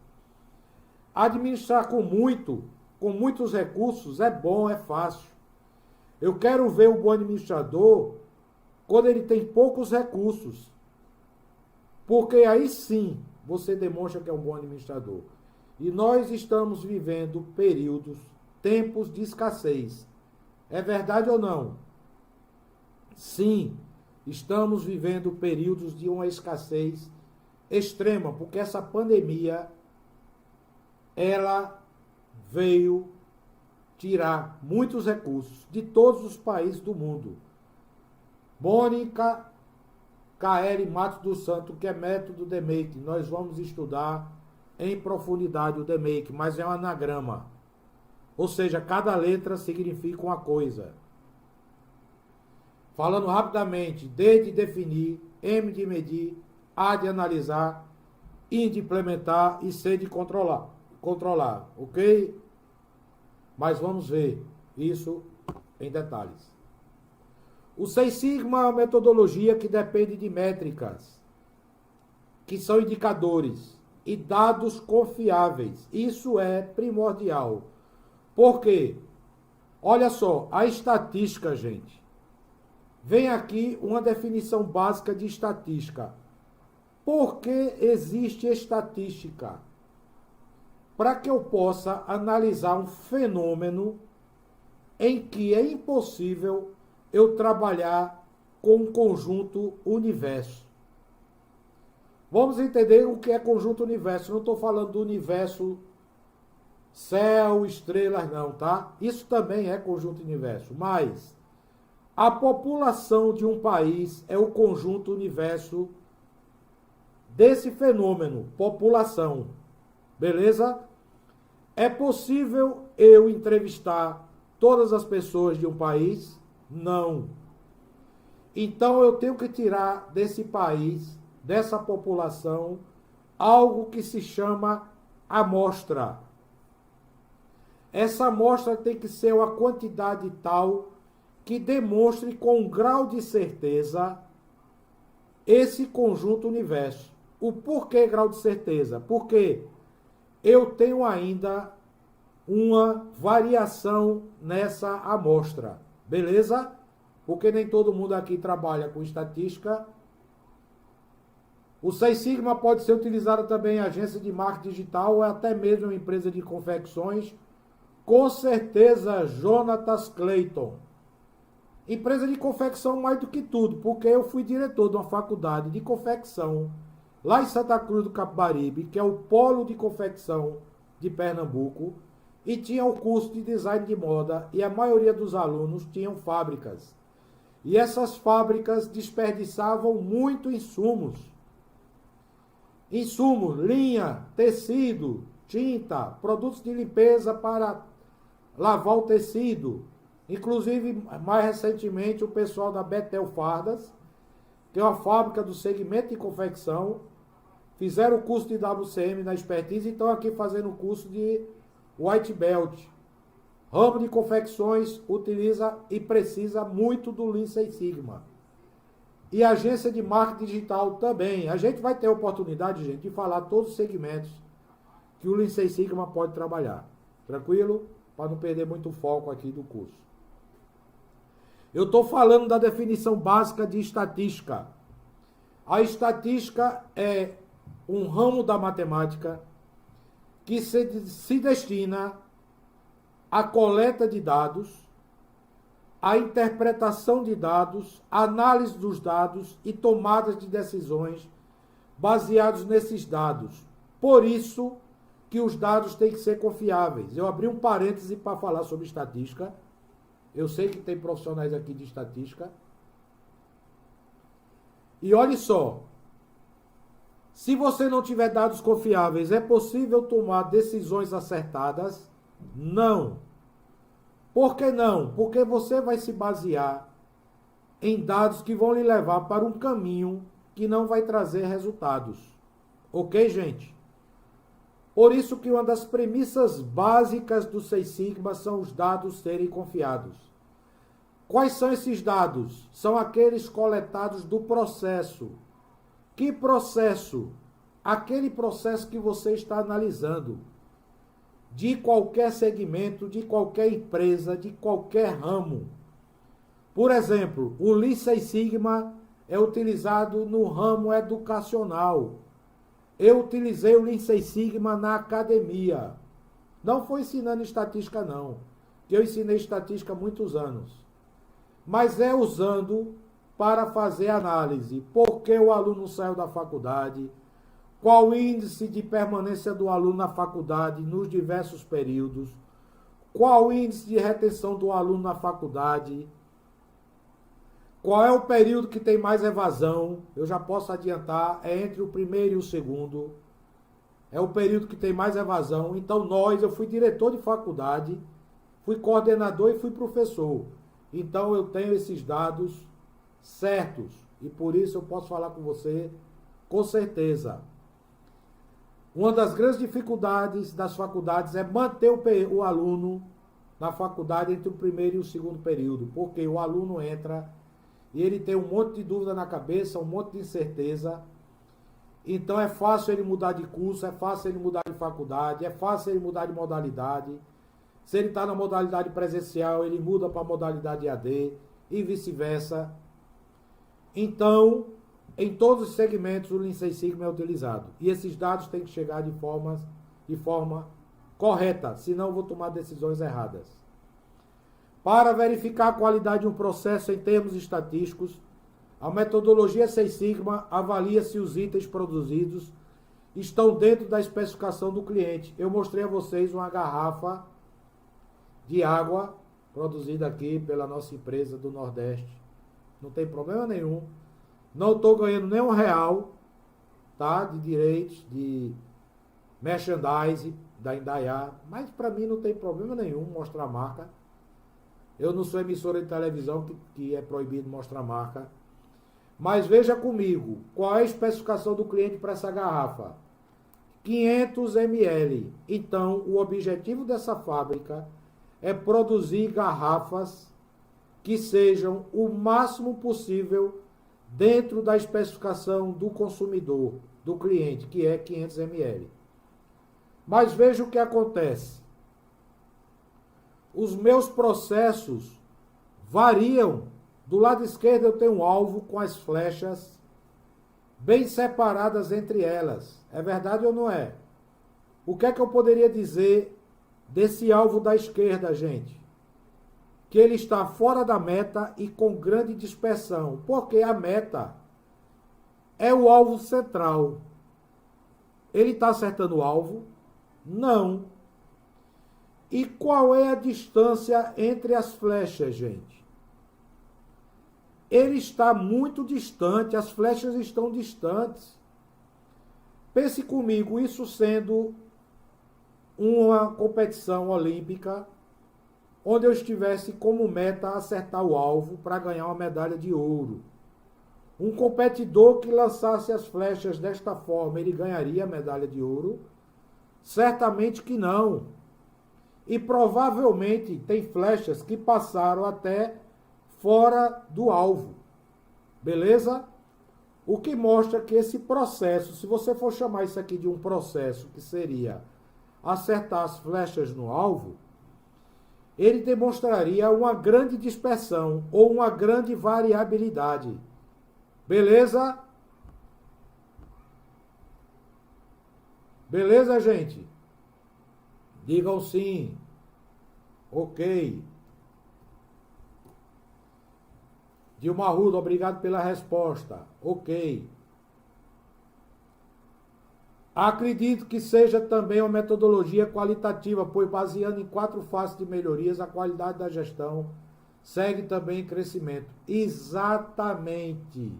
Administrar com muitos recursos é bom, é fácil. Eu quero ver um bom administrador quando ele tem poucos recursos. Porque aí sim você demonstra que é um bom administrador. E nós estamos vivendo tempos de escassez. É verdade ou não? Sim, estamos vivendo períodos de uma escassez extrema, porque essa pandemia, ela veio tirar muitos recursos de todos os países do mundo. Mônica K.L. Matos do Santo, que é método DMake. Nós vamos estudar em profundidade o DMake, mas é um anagrama. Ou seja, cada letra significa uma coisa. Falando rapidamente, D de definir, M de medir, A de analisar, I de implementar e C de controlar, ok? Mas vamos ver isso em detalhes. O Seis Sigma é uma metodologia que depende de métricas, que são indicadores e dados confiáveis. Isso é primordial. Por quê? Olha só, a estatística, gente. Vem aqui uma definição básica de estatística. Por que existe estatística? Para que eu possa analisar um fenômeno em que é impossível eu trabalhar com um conjunto universo. Vamos entender o que é conjunto universo. Não estou falando do universo céu, estrelas, não, tá? Isso também é conjunto universo. Mas a população de um país é o conjunto universo desse fenômeno, população. Beleza? É possível eu entrevistar todas as pessoas de um país? Não. Então eu tenho que tirar desse país, dessa população, algo que se chama amostra. Essa amostra tem que ser uma quantidade tal que demonstre com um grau de certeza esse conjunto universo. O porquê grau de certeza? Porque eu tenho ainda uma variação nessa amostra. Beleza? Porque nem todo mundo aqui trabalha com estatística. O Seis Sigma pode ser utilizado também em agência de marketing digital ou até mesmo em empresa de confecções. Com certeza, Jonatas Clayton. Empresa de confecção mais do que tudo, porque eu fui diretor de uma faculdade de confecção lá em Santa Cruz do Capibaribe, que é o polo de confecção de Pernambuco, e tinha o curso de design de moda, e a maioria dos alunos tinham fábricas. E essas fábricas desperdiçavam muito insumos. Insumos, linha, tecido, tinta, produtos de limpeza para lavar o tecido. Inclusive, mais recentemente, o pessoal da Betel Fardas, que é uma fábrica do segmento de confecção, fizeram o curso de WCM na expertise e estão aqui fazendo o curso de White Belt. Ramo de confecções utiliza e precisa muito do Lean Six Sigma. E agência de marketing digital também. A gente vai ter a oportunidade, gente, de falar todos os segmentos que o Lean Six Sigma pode trabalhar. Tranquilo? Para não perder muito foco aqui do curso. Eu estou falando da definição básica de estatística. A estatística é um ramo da matemática que se destina à coleta de dados, à interpretação de dados, análise dos dados e tomadas de decisões baseados nesses dados. Por isso que os dados têm que ser confiáveis. Eu abri um parêntese para falar sobre estatística. Eu sei que tem profissionais aqui de estatística. E olhe só, se você não tiver dados confiáveis, é possível tomar decisões acertadas? Não. Por que não? Porque você vai se basear em dados que vão lhe levar para um caminho que não vai trazer resultados. Ok, gente? Por isso que uma das premissas básicas do Seis Sigma são os dados serem confiados. Quais são esses dados? São aqueles coletados do processo. Que processo? Aquele processo que você está analisando. De qualquer segmento, de qualquer empresa, de qualquer ramo. Por exemplo, o Lean Six Sigma é utilizado no ramo educacional. Eu utilizei o Lean Six Sigma na academia. Não foi ensinando estatística, não. Eu ensinei estatística há muitos anos. Mas é usando para fazer análise. Por que o aluno saiu da faculdade? Qual o índice de permanência do aluno na faculdade nos diversos períodos? Qual o índice de retenção do aluno na faculdade? Qual é o período que tem mais evasão? Eu já posso adiantar, é entre o primeiro e o segundo. É o período que tem mais evasão. Então eu fui diretor de faculdade, fui coordenador e fui professor. Então eu tenho esses dados certos. E por isso eu posso falar com você com certeza. Uma das grandes dificuldades das faculdades é manter o aluno na faculdade entre o primeiro e o segundo período. Porque o aluno entra e ele tem um monte de dúvida na cabeça, um monte de incerteza. Então é fácil ele mudar de curso, é fácil ele mudar de faculdade, é fácil ele mudar de modalidade. Se ele está na modalidade presencial, ele muda para a modalidade EAD e vice-versa. Então, em todos os segmentos, o Lean Six Sigma é utilizado. E esses dados têm que chegar de forma correta, senão eu vou tomar decisões erradas. Para verificar a qualidade de um processo em termos estatísticos, a metodologia Six Sigma avalia se os itens produzidos estão dentro da especificação do cliente. Eu mostrei a vocês uma garrafa de água produzida aqui pela nossa empresa do Nordeste. Não tem problema nenhum. Não estou ganhando nem R$1, tá? De direitos, de merchandising da Indaiá. Mas para mim não tem problema nenhum mostrar a marca. Eu não sou emissora de televisão que é proibido mostrar a marca. Mas veja comigo, qual é a especificação do cliente para essa garrafa? 500 ml. Então, o objetivo dessa fábrica é produzir garrafas que sejam o máximo possível dentro da especificação do consumidor, do cliente, que é 500 ml. Mas veja o que acontece. Os meus processos variam. Do lado esquerdo eu tenho um alvo com as flechas bem separadas entre elas. É verdade ou não é? O que é que eu poderia dizer desse alvo da esquerda, gente? Que ele está fora da meta e com grande dispersão. Porque a meta é o alvo central. Ele está acertando o alvo? Não. E qual é a distância entre as flechas, gente? Ele está muito distante, as flechas estão distantes. Pense comigo, isso sendo uma competição olímpica, onde eu estivesse como meta acertar o alvo para ganhar uma medalha de ouro. Um competidor que lançasse as flechas desta forma, ele ganharia a medalha de ouro? Certamente que não. E provavelmente tem flechas que passaram até fora do alvo. Beleza? O que mostra que esse processo, se você for chamar isso aqui de um processo que seria acertar as flechas no alvo, ele demonstraria uma grande dispersão ou uma grande variabilidade. Beleza? Beleza, gente? Digam sim. Ok. Dilma Arruda, obrigado pela resposta. Ok. Acredito que seja também uma metodologia qualitativa, pois baseando em 4 fases de melhorias, a qualidade da gestão segue também em crescimento. Exatamente.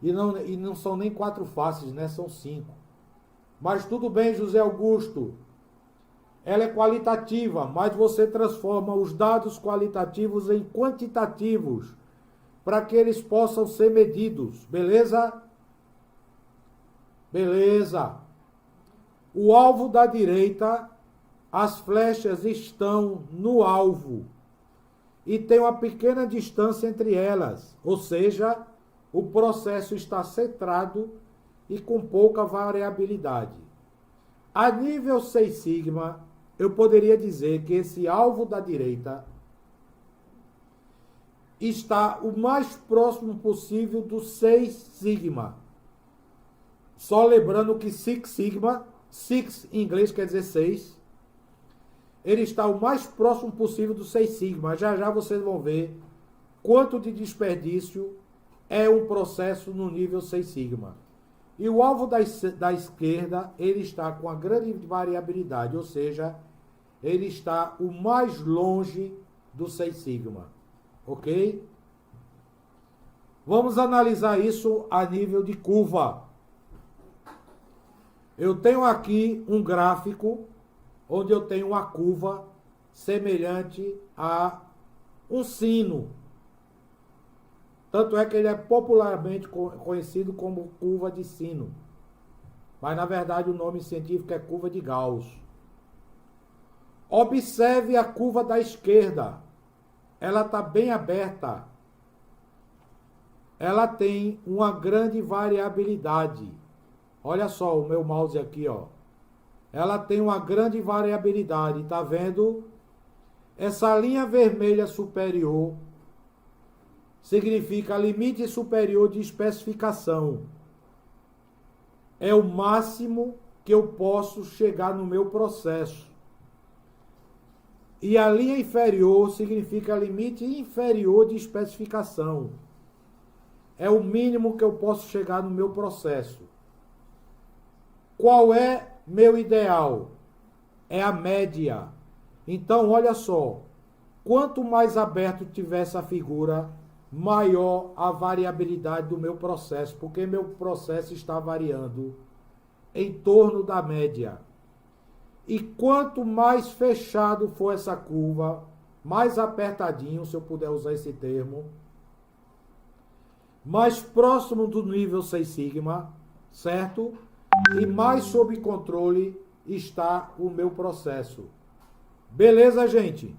E não são nem 4 faces, né? São 5. Mas tudo bem, José Augusto. Ela é qualitativa, mas você transforma os dados qualitativos em quantitativos para que eles possam ser medidos. Beleza? Beleza. O alvo da direita, as flechas estão no alvo e tem uma pequena distância entre elas, ou seja, o processo está centrado e com pouca variabilidade. A nível Six Sigma, eu poderia dizer que esse alvo da direita está o mais próximo possível do Six Sigma. Só lembrando que Six Sigma, Six em inglês quer dizer 6, ele está o mais próximo possível do Six Sigma. Já já vocês vão ver quanto de desperdício é um processo no nível Six Sigma. E o alvo da esquerda, ele está com a grande variabilidade, ou seja, ele está o mais longe do Six Sigma. Ok? Vamos analisar isso a nível de curva. Eu tenho aqui um gráfico onde eu tenho uma curva semelhante a um sino. Tanto é que ele é popularmente conhecido como curva de sino. Mas na verdade o nome científico é curva de Gauss. Observe a curva da esquerda. Ela está bem aberta. Ela tem uma grande variabilidade. Olha só o meu mouse aqui, ó. Ela tem uma grande variabilidade, tá vendo? Essa linha vermelha superior significa limite superior de especificação. É o máximo que eu posso chegar no meu processo. E a linha inferior significa limite inferior de especificação. É o mínimo que eu posso chegar no meu processo. Qual é meu ideal? É a média. Então, olha só. Quanto mais aberto tiver essa figura, maior a variabilidade do meu processo, porque meu processo está variando em torno da média. E quanto mais fechado for essa curva, mais apertadinho, se eu puder usar esse termo, mais próximo do nível 6 sigma, certo? E mais sob controle está o meu processo. Beleza, gente?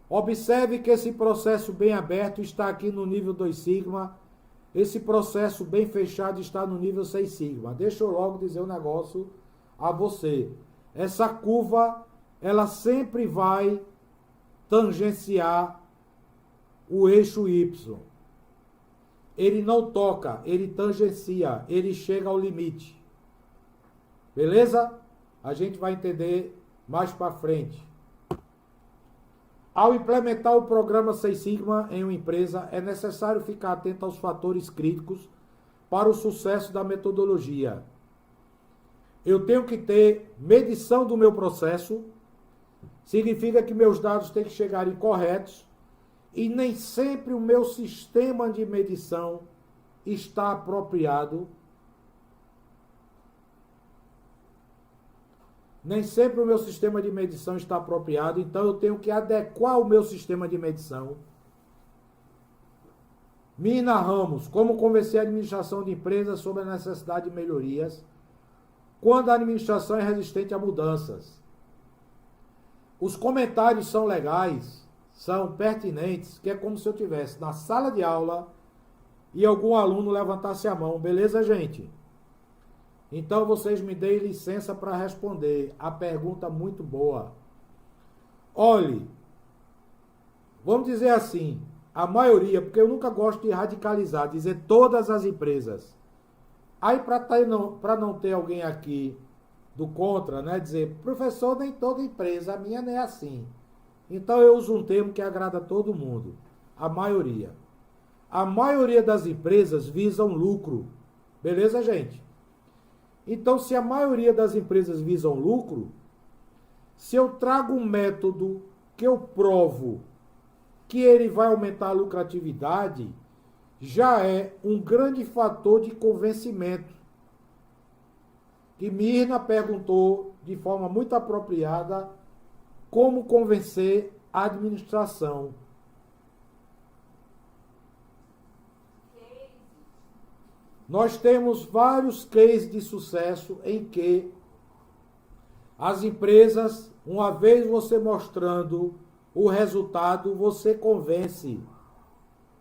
Observe que esse processo bem aberto está aqui no nível 2 sigma. Esse processo bem fechado está no nível 6 sigma. Deixa eu logo dizer um negócio a você. Essa curva, ela sempre vai tangenciar o eixo Y. Ele não toca, ele tangencia, ele chega ao limite. Beleza? A gente vai entender mais para frente. Ao implementar o programa 6 Sigma em uma empresa, é necessário ficar atento aos fatores críticos para o sucesso da metodologia. Eu tenho que ter medição do meu processo, significa que meus dados têm que chegarem corretos, e nem sempre o meu sistema de medição está apropriado. Nem sempre o meu sistema de medição está apropriado, então eu tenho que adequar o meu sistema de medição. Mina Ramos, como convencer a administração de empresas sobre a necessidade de melhorias quando a administração é resistente a mudanças? Os comentários são legais, são pertinentes, que é como se eu estivesse na sala de aula e algum aluno levantasse a mão. Beleza, gente? Então, vocês me deem licença para responder a pergunta muito boa. Olhe, vamos dizer assim, a maioria, porque eu nunca gosto de radicalizar, dizer todas as empresas. Aí, para não ter alguém aqui do contra, né, dizer, professor, nem toda empresa, a minha não é assim. Então, eu uso um termo que agrada a todo mundo, a maioria. A maioria das empresas visam lucro. Beleza, gente? Então, se a maioria das empresas visam lucro, se eu trago um método que eu provo que ele vai aumentar a lucratividade, já é um grande fator de convencimento. E Mirna perguntou de forma muito apropriada como convencer a administração. Nós temos vários cases de sucesso em que as empresas, uma vez você mostrando o resultado, você convence.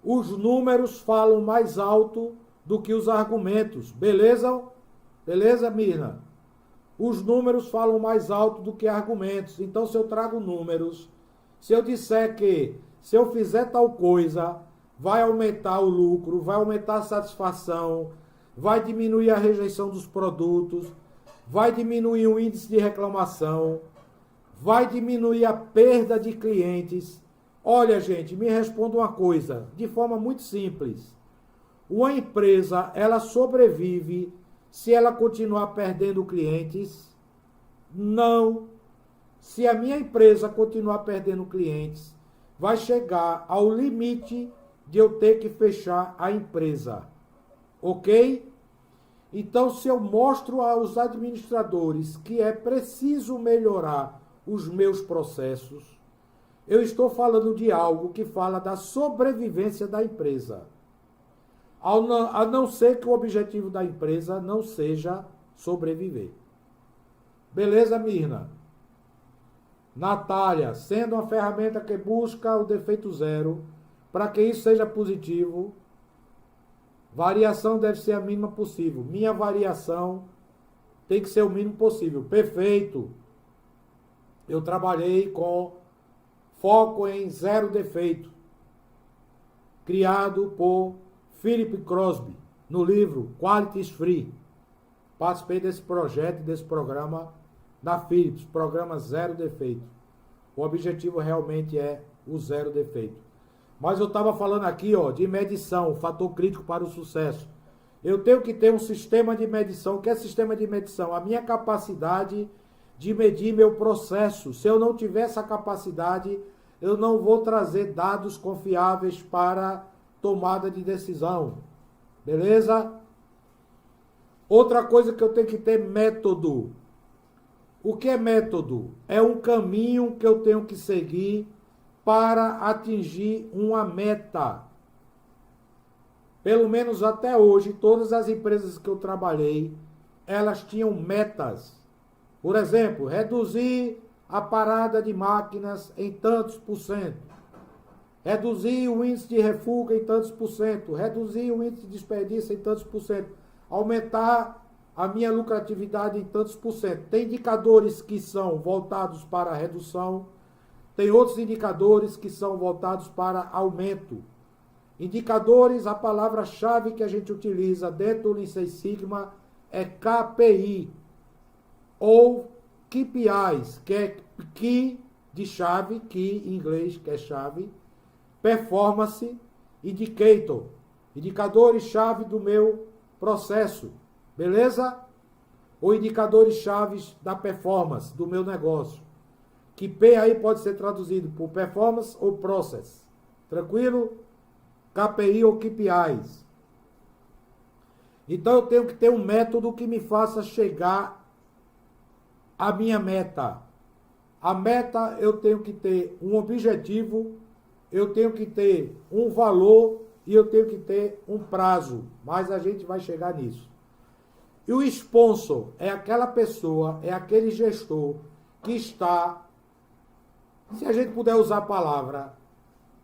Os números falam mais alto do que os argumentos. Beleza? Beleza, Mirna? Os números falam mais alto do que argumentos. Então, se eu trago números, se eu disser que se eu fizer tal coisa, vai aumentar o lucro, vai aumentar a satisfação, vai diminuir a rejeição dos produtos, vai diminuir o índice de reclamação, vai diminuir a perda de clientes. Olha, gente, me responda uma coisa, de forma muito simples. Uma empresa, ela sobrevive se ela continuar perdendo clientes? Não. Se a minha empresa continuar perdendo clientes, vai chegar ao limite de eu ter que fechar a empresa. Ok? Então, se eu mostro aos administradores que é preciso melhorar os meus processos, eu estou falando de algo que fala da sobrevivência da empresa. A não ser que o objetivo da empresa não seja sobreviver. Beleza, Mirna? Natália, sendo uma ferramenta que busca o defeito zero, para que isso seja positivo, variação deve ser a mínima possível. Minha variação tem que ser o mínimo possível. Perfeito. Eu trabalhei com foco em zero defeito, criado por Philip Crosby, no livro Quality is Free. Participei desse projeto, desse programa da Philips, programa Zero Defeito. O objetivo realmente é o zero defeito. Mas eu estava falando aqui, ó, de medição, fator crítico para o sucesso. Eu tenho que ter um sistema de medição. O que é sistema de medição? A minha capacidade de medir meu processo. Se eu não tiver essa capacidade, eu não vou trazer dados confiáveis para tomada de decisão. Beleza? Outra coisa que eu tenho que ter, método. O que é método? É um caminho que eu tenho que seguir para atingir uma meta. Pelo menos até hoje, todas as empresas que eu trabalhei, elas tinham metas. Por exemplo, reduzir a parada de máquinas em tantos por cento. Reduzir o índice de refuga em tantos por cento. Reduzir o índice de desperdício em tantos por cento. Aumentar a minha lucratividade em tantos por cento. Tem indicadores que são voltados para redução. Tem outros indicadores que são voltados para aumento. Indicadores, a palavra-chave que a gente utiliza dentro do Lean Six Sigma é KPI. Ou KPIs, que é Key de chave, Key em inglês, que é chave. Performance Indicator, indicadores-chave do meu processo, beleza? Ou indicadores-chave da performance do meu negócio. Que P aí pode ser traduzido por performance ou process. Tranquilo? KPI ou KPIs. Então eu tenho que ter um método que me faça chegar à minha meta. A meta eu tenho que ter um objetivo, eu tenho que ter um valor e eu tenho que ter um prazo. Mas a gente vai chegar nisso. E o sponsor é aquela pessoa, é aquele gestor que está, se a gente puder usar a palavra,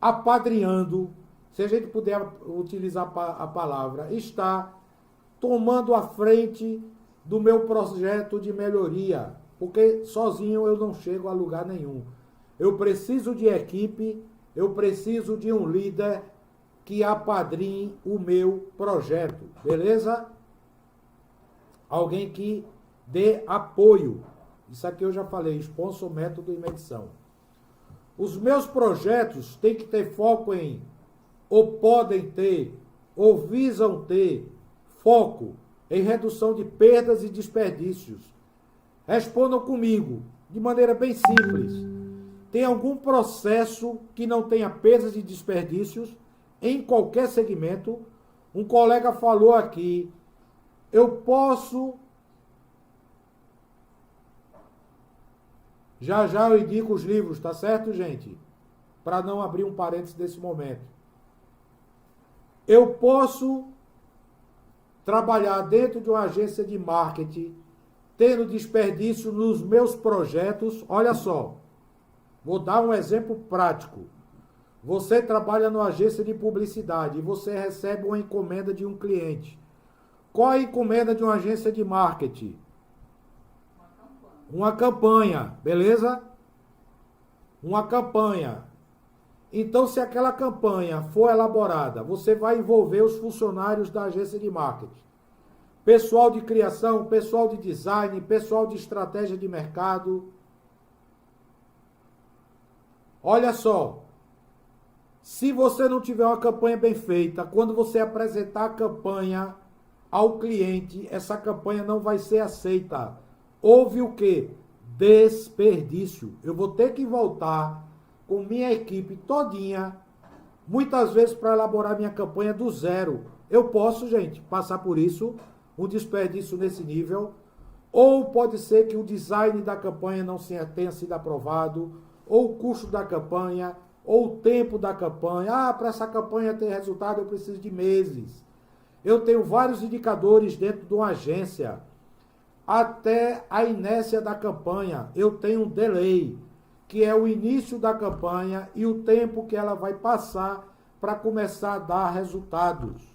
apadrinhando, se a gente puder utilizar a palavra, está tomando a frente do meu projeto de melhoria. Porque sozinho eu não chego a lugar nenhum. Eu preciso de equipe, eu preciso de um líder que apadrinhe o meu projeto, beleza? Alguém que dê apoio. Isso aqui eu já falei, sponsor, método e medição. Os meus projetos têm que ter foco em, ou podem ter, ou visam ter, foco em redução de perdas e desperdícios. Respondam comigo, de maneira bem simples. Tem algum processo que não tenha perdas e desperdícios em qualquer segmento? Um colega falou aqui, eu posso... Já eu indico os livros, tá certo, gente? Para não abrir um parênteses nesse momento. Eu posso trabalhar dentro de uma agência de marketing, tendo desperdício nos meus projetos. Olha só, vou dar um exemplo prático. Você trabalha numa agência de publicidade e você recebe uma encomenda de um cliente. Qual é a encomenda de uma agência de marketing? Uma campanha, beleza? Uma campanha. Então, se aquela campanha for elaborada, você vai envolver os funcionários da agência de marketing. Pessoal de criação, pessoal de design, pessoal de estratégia de mercado. Olha só, se você não tiver uma campanha bem feita, quando você apresentar a campanha ao cliente, essa campanha não vai ser aceita. Houve o quê? Desperdício. Eu vou ter que voltar com minha equipe todinha Muitas vezes para elaborar minha campanha do zero. Eu posso, gente, passar por isso, um desperdício nesse nível. Ou pode ser que o design da campanha não tenha sido aprovado, ou o custo da campanha, ou o tempo da campanha. Para essa campanha ter resultado eu preciso de meses. Eu tenho vários indicadores dentro de uma agência. Até a inércia da campanha, eu tenho um delay, que é o início da campanha e o tempo que ela vai passar para começar a dar resultados.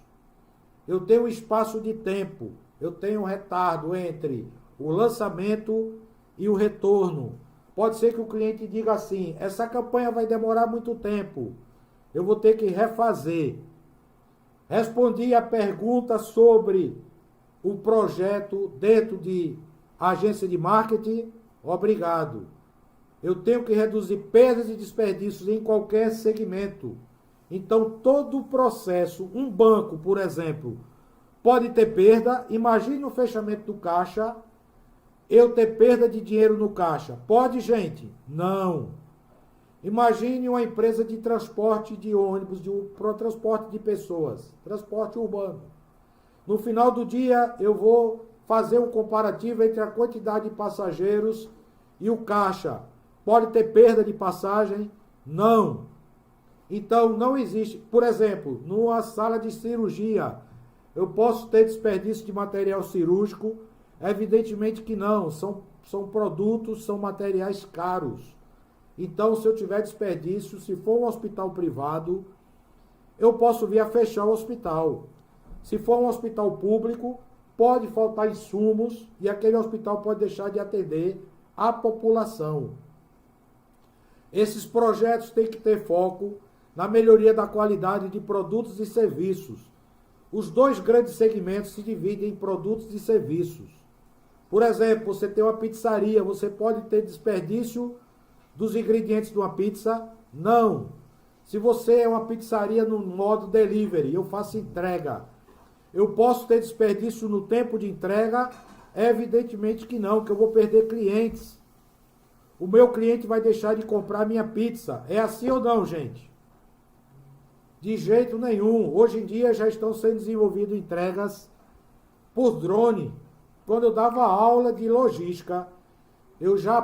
Eu tenho um espaço de tempo, eu tenho um retardo entre o lançamento e o retorno. Pode ser que o cliente diga assim, essa campanha vai demorar muito tempo, eu vou ter que refazer. Respondi a pergunta sobre o projeto dentro de agência de marketing, obrigado. Eu tenho que reduzir perdas e desperdícios em qualquer segmento. Então, todo o processo, um banco, por exemplo, pode ter perda. Imagine o fechamento do caixa, eu ter perda de dinheiro no caixa. Pode, gente? Não. Imagine uma empresa de transporte de ônibus, para transporte de pessoas, transporte urbano. No final do dia, eu vou fazer um comparativo entre a quantidade de passageiros e o caixa. Pode ter perda de passagem? Não. Então, não existe. Por exemplo, numa sala de cirurgia, eu posso ter desperdício de material cirúrgico? Evidentemente que não. São produtos, são materiais caros. Então, se eu tiver desperdício, se for um hospital privado, eu posso vir a fechar o hospital. Se for um hospital público, pode faltar insumos e aquele hospital pode deixar de atender a população. Esses projetos têm que ter foco na melhoria da qualidade de produtos e serviços. Os dois grandes segmentos se dividem em produtos e serviços. Por exemplo, você tem uma pizzaria, você pode ter desperdício dos ingredientes de uma pizza? Não. Se você é uma pizzaria no modo delivery, eu faço entrega. Eu posso ter desperdício no tempo de entrega? Evidentemente que não, que eu vou perder clientes. O meu cliente vai deixar de comprar minha pizza. É assim ou não, gente? De jeito nenhum. Hoje em dia já estão sendo desenvolvidas entregas por drone. Quando eu dava aula de logística, eu já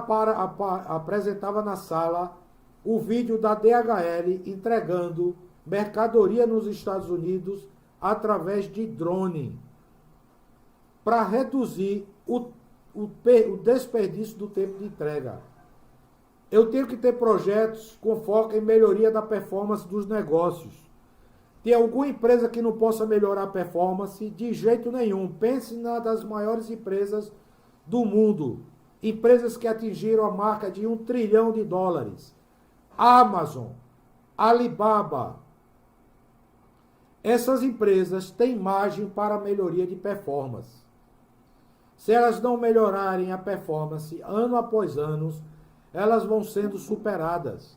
apresentava na sala o vídeo da DHL entregando mercadoria nos Estados Unidos através de drone, para reduzir o desperdício do tempo de entrega. Eu tenho que ter projetos com foco em melhoria da performance dos negócios. Tem alguma empresa que não possa melhorar a performance? De jeito nenhum. Pense na das maiores empresas do mundo. Empresas que atingiram a marca de $1 trilhão. Amazon, Alibaba. Essas empresas têm margem para melhoria de performance. Se elas não melhorarem a performance ano após ano, elas vão sendo superadas.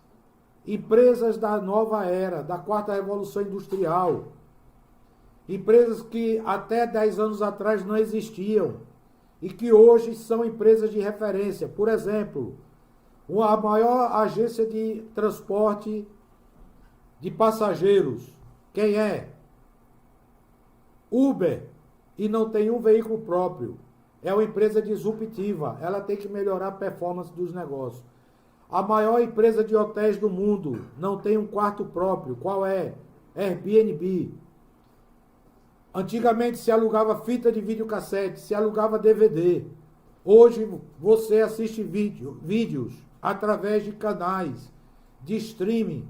Empresas da nova era, da quarta revolução industrial. Empresas que até 10 anos atrás não existiam e que hoje são empresas de referência. Por exemplo, a maior agência de transporte de passageiros. Quem é? Uber. E não tem um veículo próprio. É uma empresa disruptiva. Ela tem que melhorar a performance dos negócios. A maior empresa de hotéis do mundo não tem um quarto próprio. Qual é? Airbnb. Antigamente se alugava fita de videocassete, se alugava DVD. Hoje você assiste vídeos através de canais de streaming.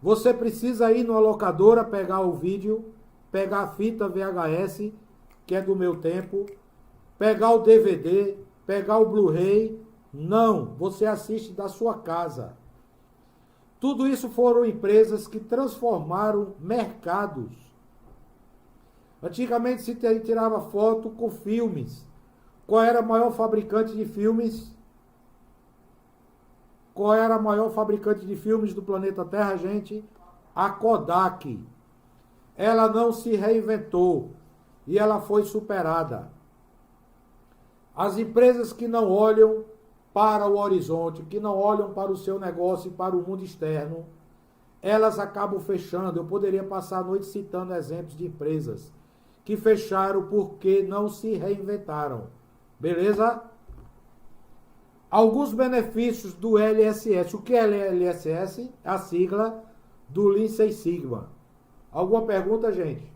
Você precisa ir numa locadora pegar o vídeo, pegar a fita VHS, que é do meu tempo, pegar o DVD, pegar o Blu-ray. Não, você assiste da sua casa. Tudo isso foram empresas que transformaram mercados. Antigamente se tirava foto com filmes. Qual era a maior fabricante de filmes? Qual era a maior fabricante de filmes do planeta Terra, gente? A Kodak. Ela não se reinventou e ela foi superada. As empresas que não olham para o horizonte, que não olham para o seu negócio e para o mundo externo, elas acabam fechando. Eu poderia passar a noite citando exemplos de empresas que fecharam porque não se reinventaram. Beleza? Alguns benefícios do LSS. O que é LSS? A sigla do Lean Six Sigma. Alguma pergunta, gente?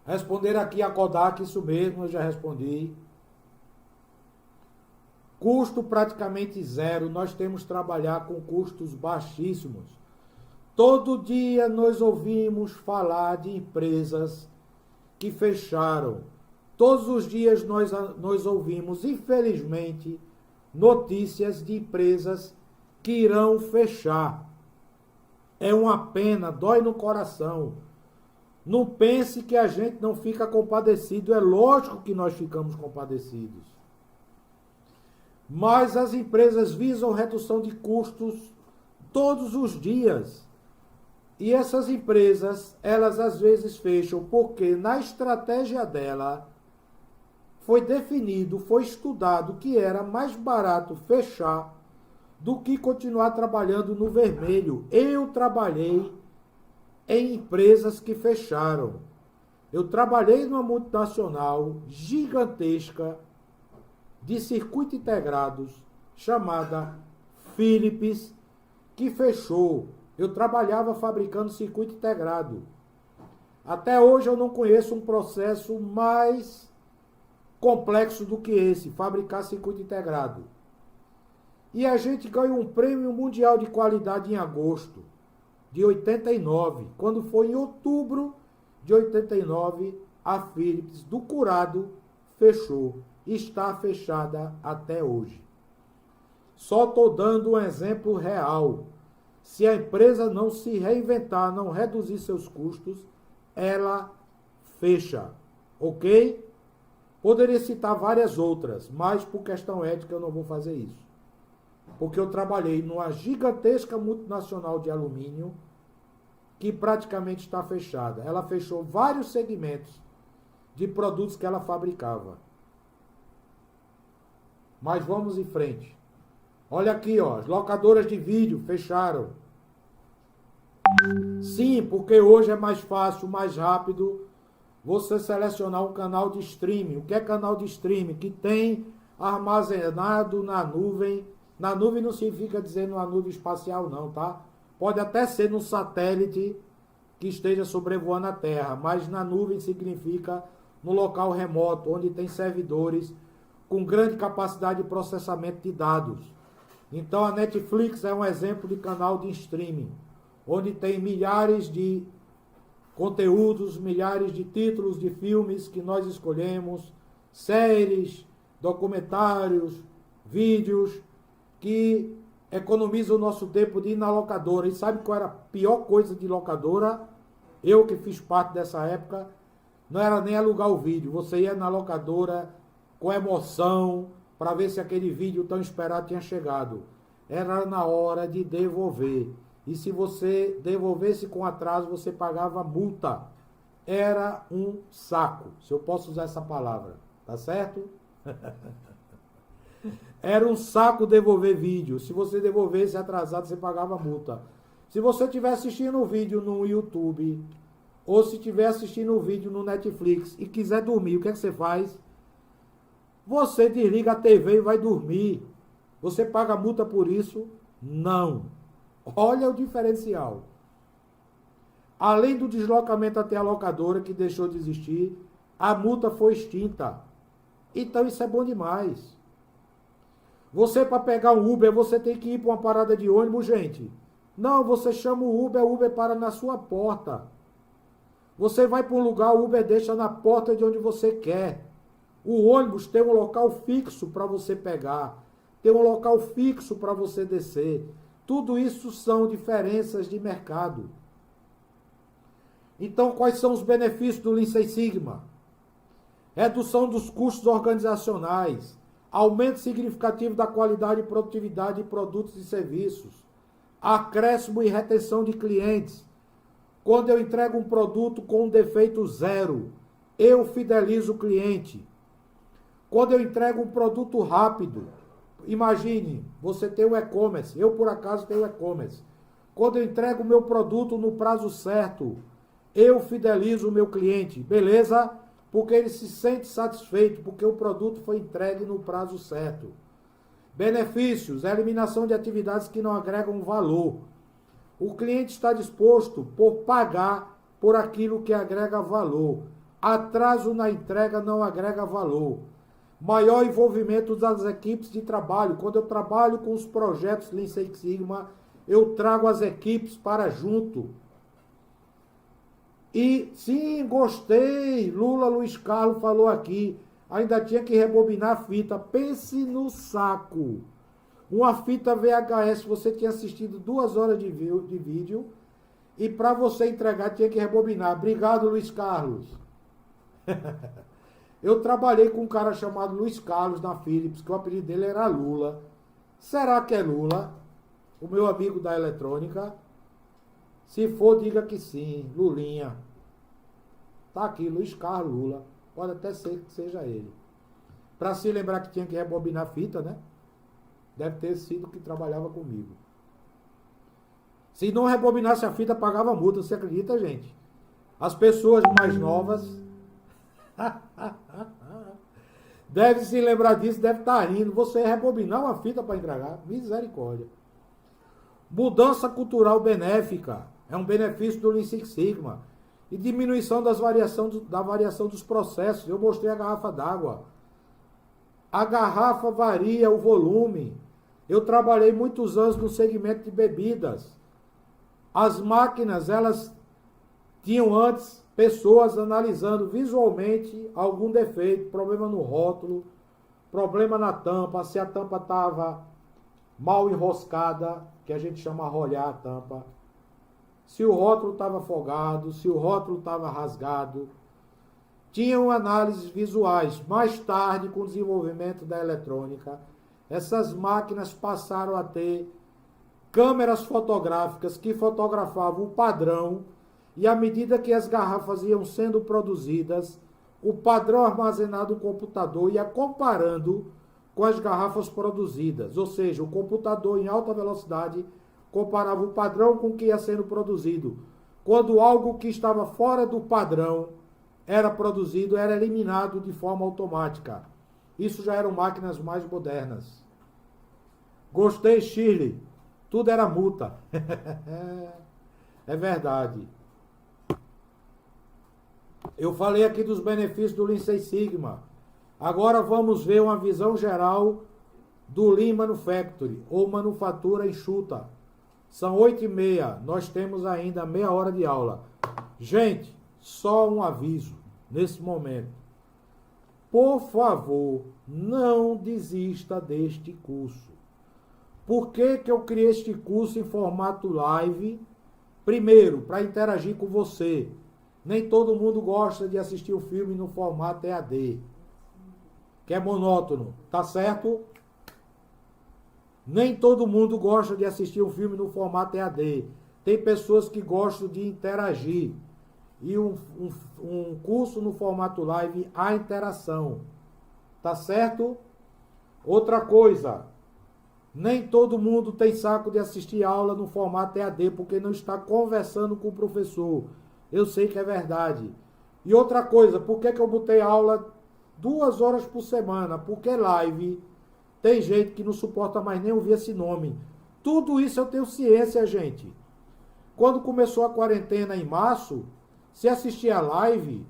Responder aqui a Kodak, isso mesmo, eu já respondi. Custo praticamente zero, nós temos que trabalhar com custos baixíssimos. Todo dia nós ouvimos falar de empresas que fecharam. Todos os dias nós ouvimos, infelizmente, notícias de empresas que irão fechar. É uma pena, dói no coração. Não pense que a gente não fica compadecido, é lógico que nós ficamos compadecidos. Mas as empresas visam redução de custos todos os dias. E essas empresas, elas às vezes fecham porque na estratégia dela foi definido, foi estudado que era mais barato fechar do que continuar trabalhando no vermelho. Eu trabalhei em empresas que fecharam. Eu trabalhei numa multinacional gigantesca de circuito integrados, chamada Philips, que fechou. Eu trabalhava fabricando circuito integrado. Até hoje eu não conheço um processo mais complexo do que esse, fabricar circuito integrado. E a gente ganhou um prêmio mundial de qualidade em agosto de 89. Quando foi em outubro de 89, a Philips do Curado fechou. Está fechada até hoje. Só estou dando um exemplo real. Se a empresa não se reinventar, não reduzir seus custos, ela fecha. Ok? Poderia citar várias outras, mas por questão ética eu não vou fazer isso. Porque eu trabalhei numa gigantesca multinacional de alumínio que praticamente está fechada. Ela fechou vários segmentos de produtos que ela fabricava. Mas vamos em frente. Olha aqui, ó, as locadoras de vídeo fecharam. Sim, porque hoje é mais fácil, mais rápido você selecionar um canal de streaming. O que é canal de streaming? Que tem armazenado na nuvem. Na nuvem não significa dizer numa nuvem espacial não, tá? Pode até ser num satélite que esteja sobrevoando a Terra, mas na nuvem significa no local remoto, onde tem servidores com grande capacidade de processamento de dados. Então a Netflix é um exemplo de canal de streaming, onde tem milhares de conteúdos, milhares de títulos de filmes que nós escolhemos, séries, documentários, vídeos, que economiza o nosso tempo de ir na locadora. E sabe qual era a pior coisa de locadora? Eu que fiz parte dessa época, não era nem alugar o vídeo. Você ia na locadora com emoção para ver se aquele vídeo tão esperado tinha chegado. Era na hora de devolver. E se você devolvesse com atraso, você pagava multa. Era um saco, se eu posso usar essa palavra. Tá certo? Era um saco devolver vídeo. Se você devolvesse atrasado, você pagava multa. Se você estiver assistindo o vídeo no YouTube, ou se estiver assistindo o vídeo no Netflix e quiser dormir, o que é que você faz? Você desliga a TV e vai dormir. Você paga multa por isso? Não. Olha o diferencial. Além do deslocamento até a locadora, que deixou de existir, a multa foi extinta. Então isso é bom demais. Você, para pegar um Uber, você tem que ir para uma parada de ônibus, gente. Não, você chama o Uber para na sua porta. Você vai para um lugar, o Uber deixa na porta de onde você quer. O ônibus tem um local fixo para você pegar. Tem um local fixo para você descer. Tudo isso são diferenças de mercado. Então, quais são os benefícios do Lean Six Sigma? Redução dos custos organizacionais. Aumento significativo da qualidade e produtividade de produtos e serviços. Acréscimo e retenção de clientes. Quando eu entrego um produto com um defeito zero, eu fidelizo o cliente. Quando eu entrego um produto rápido, Imagine, você tem o e-commerce, eu por acaso tenho e-commerce. Quando eu entrego o meu produto no prazo certo, eu fidelizo o meu cliente, beleza? Porque ele se sente satisfeito, porque o produto foi entregue no prazo certo. Benefícios, a eliminação de atividades que não agregam valor. O cliente está disposto por pagar por aquilo que agrega valor. Atraso na entrega não agrega valor. Maior envolvimento das equipes de trabalho. Quando eu trabalho com os projetos Lean Six Sigma, eu trago as equipes para junto. E sim, gostei. Lula Luiz Carlos falou aqui. Ainda tinha que rebobinar a fita. Pense no saco. Uma fita VHS, você tinha assistido 2 horas de vídeo. E para você entregar, tinha que rebobinar. Obrigado, Luiz Carlos. Eu trabalhei com um cara chamado Luiz Carlos na Philips, que o apelido dele era Lula. Será que é Lula? O meu amigo da eletrônica? Se for, diga que sim. Lulinha. Tá aqui, Luiz Carlos Lula. Pode até ser que seja ele. Para se lembrar que tinha que rebobinar a fita, né? Deve ter sido que trabalhava comigo. Se não rebobinasse a fita, pagava multa. Você acredita, gente? As pessoas mais novas deve se lembrar disso, deve estar rindo. Você rebobinar uma fita para entregar, misericórdia. Mudança cultural benéfica é um benefício do Lean Six Sigma. E diminuição da variação dos processos. Eu mostrei a garrafa d'água. A garrafa varia o volume. Eu trabalhei muitos anos no segmento de bebidas. As máquinas, elas tinham antes pessoas analisando visualmente algum defeito, problema no rótulo, problema na tampa, se a tampa estava mal enroscada, que a gente chama rolhar a tampa, se o rótulo estava folgado, se o rótulo estava rasgado. Tinham análises visuais. Mais tarde, com o desenvolvimento da eletrônica, essas máquinas passaram a ter câmeras fotográficas que fotografavam o padrão. E à medida que as garrafas iam sendo produzidas, o padrão armazenado no computador ia comparando com as garrafas produzidas. Ou seja, o computador em alta velocidade comparava o padrão com o que ia sendo produzido. Quando algo que estava fora do padrão era produzido, era eliminado de forma automática. Isso já eram máquinas mais modernas. Gostei, Shirley. Tudo era multa. É verdade. Eu falei aqui dos benefícios do Lean Six Sigma. Agora vamos ver uma visão geral do Lean Manufacturing, ou manufatura enxuta. São 8h30, nós temos ainda meia hora de aula. Gente, só um aviso nesse momento. Por favor, não desista deste curso. Por que eu criei este curso em formato live? Primeiro, para interagir com você. Nem todo mundo gosta de assistir o filme no formato EAD, que é monótono, tá certo? Nem todo mundo gosta de assistir um filme no formato EAD. Tem pessoas que gostam de interagir. E um curso no formato live, há interação. Tá certo? Outra coisa. Nem todo mundo tem saco de assistir aula no formato EAD, porque não está conversando com o professor. Eu sei que é verdade. E outra coisa, por que eu botei aula 2 horas por semana? Porque live... Tem gente que não suporta mais nem ouvir esse nome. Tudo isso eu tenho ciência, gente. Quando começou a quarentena em março, se assistia a live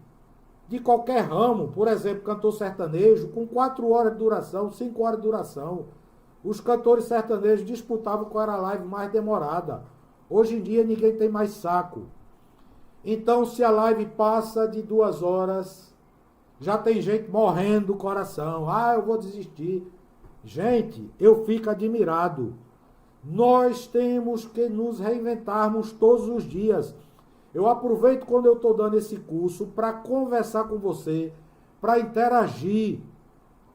de qualquer ramo, por exemplo, cantor sertanejo, com 4 horas de duração, 5 horas de duração. Os cantores sertanejos disputavam qual era a live mais demorada. Hoje em dia ninguém tem mais saco. Então, se a live passa de 2 horas, já tem gente morrendo do coração. Ah, eu vou desistir. Gente, eu fico admirado. Nós temos que nos reinventarmos todos os dias. Eu aproveito quando eu estou dando esse curso para conversar com você, para interagir,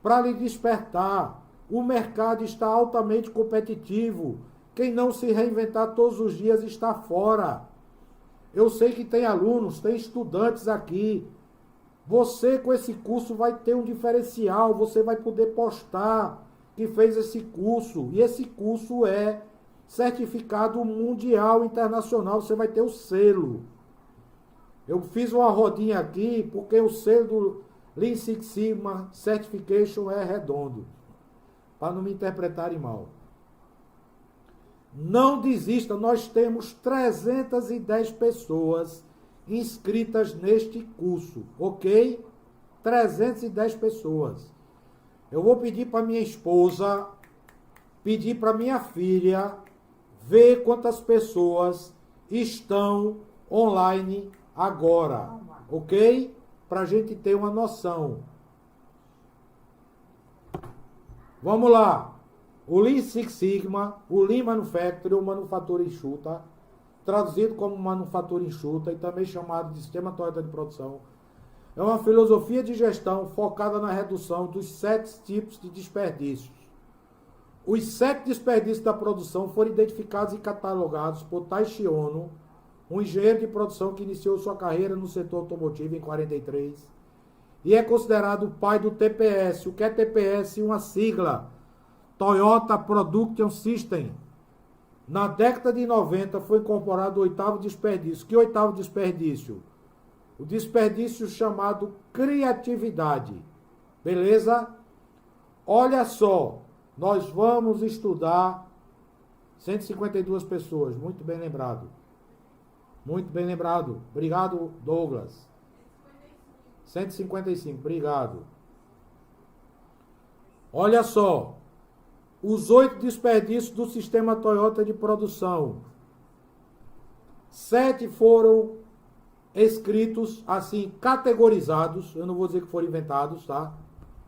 para lhe despertar. O mercado está altamente competitivo. Quem não se reinventar todos os dias está fora. Eu sei que tem alunos, tem estudantes aqui. Você com esse curso vai ter um diferencial, você vai poder postar que fez esse curso. E esse curso é certificado mundial, internacional. Você vai ter o selo. Eu fiz uma rodinha aqui porque o selo do Lean Six Sigma Certification é redondo. Para não me interpretarem mal. Não desista, nós temos 310 pessoas inscritas neste curso, ok? 310 pessoas. Eu vou pedir para minha esposa, pedir para minha filha, ver quantas pessoas estão online agora, ok? Para a gente ter uma noção. Vamos lá. O Lean Six Sigma, o Lean Manufacturing, ou manufatura enxuta, traduzido como manufatura enxuta e também chamado de sistema Toyota de produção, é uma filosofia de gestão focada na redução dos 7 tipos de desperdícios. Os 7 desperdícios da produção foram identificados e catalogados por Taishi Ono, um engenheiro de produção que iniciou sua carreira no setor automotivo em 43, e é considerado o pai do TPS. O que é TPS? Uma sigla. Toyota Production System. Na década de 90 foi incorporado o 8º desperdício. Que 8º desperdício? O desperdício chamado criatividade. Beleza? Olha só, nós vamos estudar 152 pessoas. Muito bem lembrado. Muito bem lembrado. Obrigado, Douglas. 155, obrigado. Olha só. Os 8 desperdícios do sistema Toyota de produção. 7 foram escritos, assim, categorizados. Eu não vou dizer que foram inventados, tá?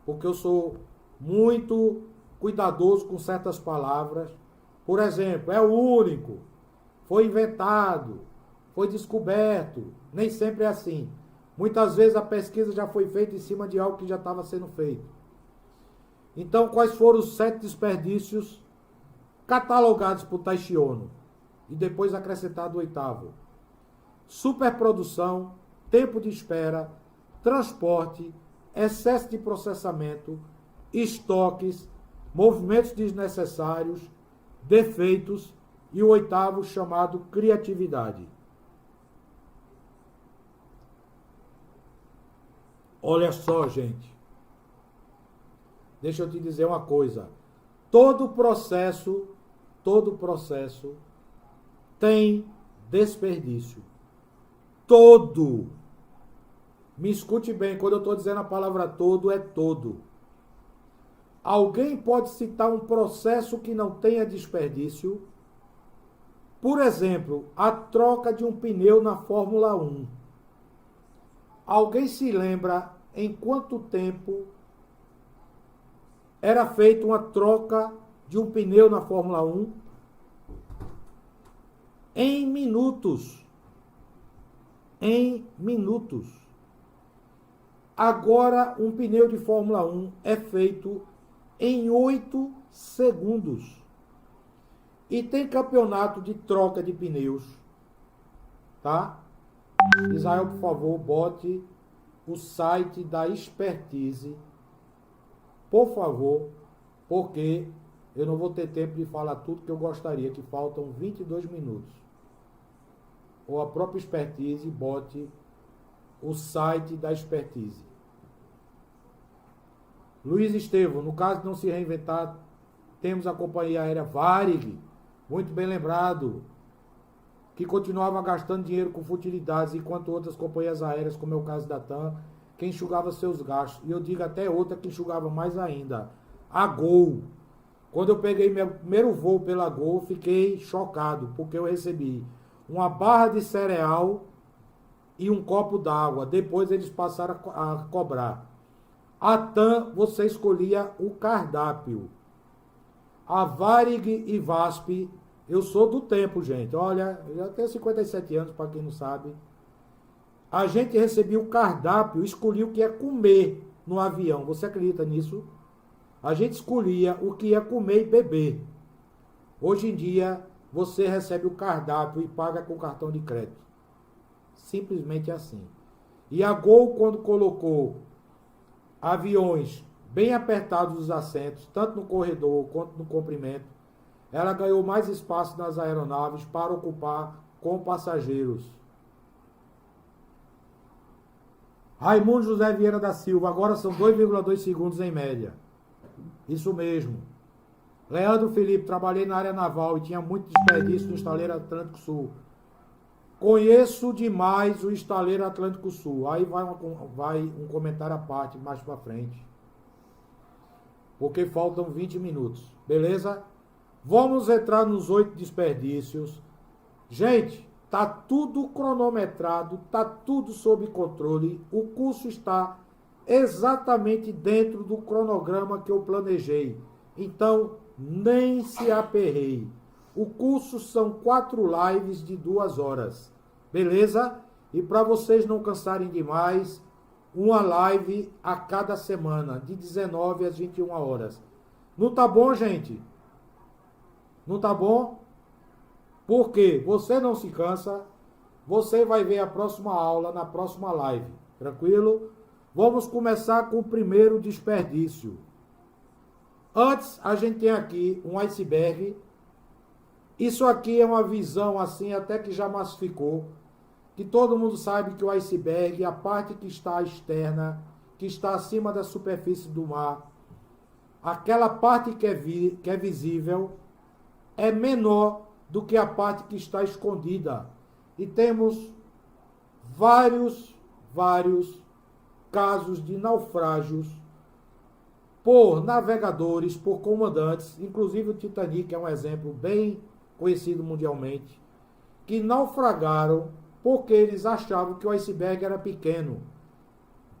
Porque eu sou muito cuidadoso com certas palavras. Por exemplo, é o único. Foi inventado. Foi descoberto. Nem sempre é assim. Muitas vezes a pesquisa já foi feita em cima de algo que já estava sendo feito. Então, quais foram os 7 desperdícios catalogados por Taishi Ono? E depois acrescentado o 8º. Superprodução, tempo de espera, transporte, excesso de processamento, estoques, movimentos desnecessários, defeitos e o 8º chamado criatividade. Olha só, gente. Deixa eu te dizer uma coisa. Todo processo tem desperdício. Todo. Me escute bem, quando eu estou dizendo a palavra todo, é todo. Alguém pode citar um processo que não tenha desperdício? Por exemplo, a troca de um pneu na Fórmula 1. Alguém se lembra em quanto tempo era feita uma troca de um pneu na Fórmula 1? Em minutos. Em minutos. Agora, um pneu de Fórmula 1 é feito em 8 segundos. E tem campeonato de troca de pneus. Tá? Israel, por favor, bote o site da Expertise. Por favor, porque eu não vou ter tempo de falar tudo que eu gostaria, que faltam 22 minutos. Ou a própria Expertise, bote o site da Expertise. Luiz Estevam, no caso de não se reinventar, temos a companhia aérea Varig, muito bem lembrado, que continuava gastando dinheiro com futilidades, enquanto outras companhias aéreas, como é o caso da TAM, que enxugava seus gastos. E eu digo até outra que enxugava mais ainda. A Gol. Quando eu peguei meu primeiro voo pela Gol, fiquei chocado, porque eu recebi uma barra de cereal e um copo d'água. Depois eles passaram a cobrar. A TAM, você escolhia o cardápio. A Varig e VASP, eu sou do tempo, gente. Olha, eu já tenho 57 anos, para quem não sabe. A gente recebia o cardápio, escolhia o que ia comer no avião. Você acredita nisso? A gente escolhia o que ia comer e beber. Hoje em dia, você recebe o cardápio e paga com cartão de crédito. Simplesmente assim. E a Gol, quando colocou aviões bem apertados os assentos, tanto no corredor quanto no comprimento. Ela ganhou mais espaço nas aeronaves para ocupar com passageiros. Raimundo José Vieira da Silva, agora são 2,2 segundos em média. Isso mesmo. Leandro Felipe, trabalhei na área naval e tinha muito desperdício no estaleiro Atlântico Sul. Conheço demais o estaleiro Atlântico Sul. Aí vai um comentário à parte mais para frente. Porque faltam 20 minutos. Beleza? Vamos entrar nos 8 desperdícios. Gente, tá tudo cronometrado, tá tudo sob controle. O curso está exatamente dentro do cronograma que eu planejei. Então, nem se aperreie. O curso são 4 lives de 2 horas. Beleza? E para vocês não cansarem demais, uma live a cada semana, de 19 às 21 horas. Não tá bom, gente? Não tá bom? Porque você não se cansa, você vai ver a próxima aula na próxima live. Tranquilo? Vamos começar com o primeiro desperdício. Antes, a gente tem aqui um iceberg. Isso aqui é uma visão assim, até que já massificou, que todo mundo sabe que o iceberg, a parte que está externa, que está acima da superfície do mar, aquela parte que é visível, é menor do que a parte que está escondida. E temos vários casos de naufrágios por navegadores, por comandantes, inclusive o Titanic é um exemplo bem conhecido mundialmente, que naufragaram porque eles achavam que o iceberg era pequeno.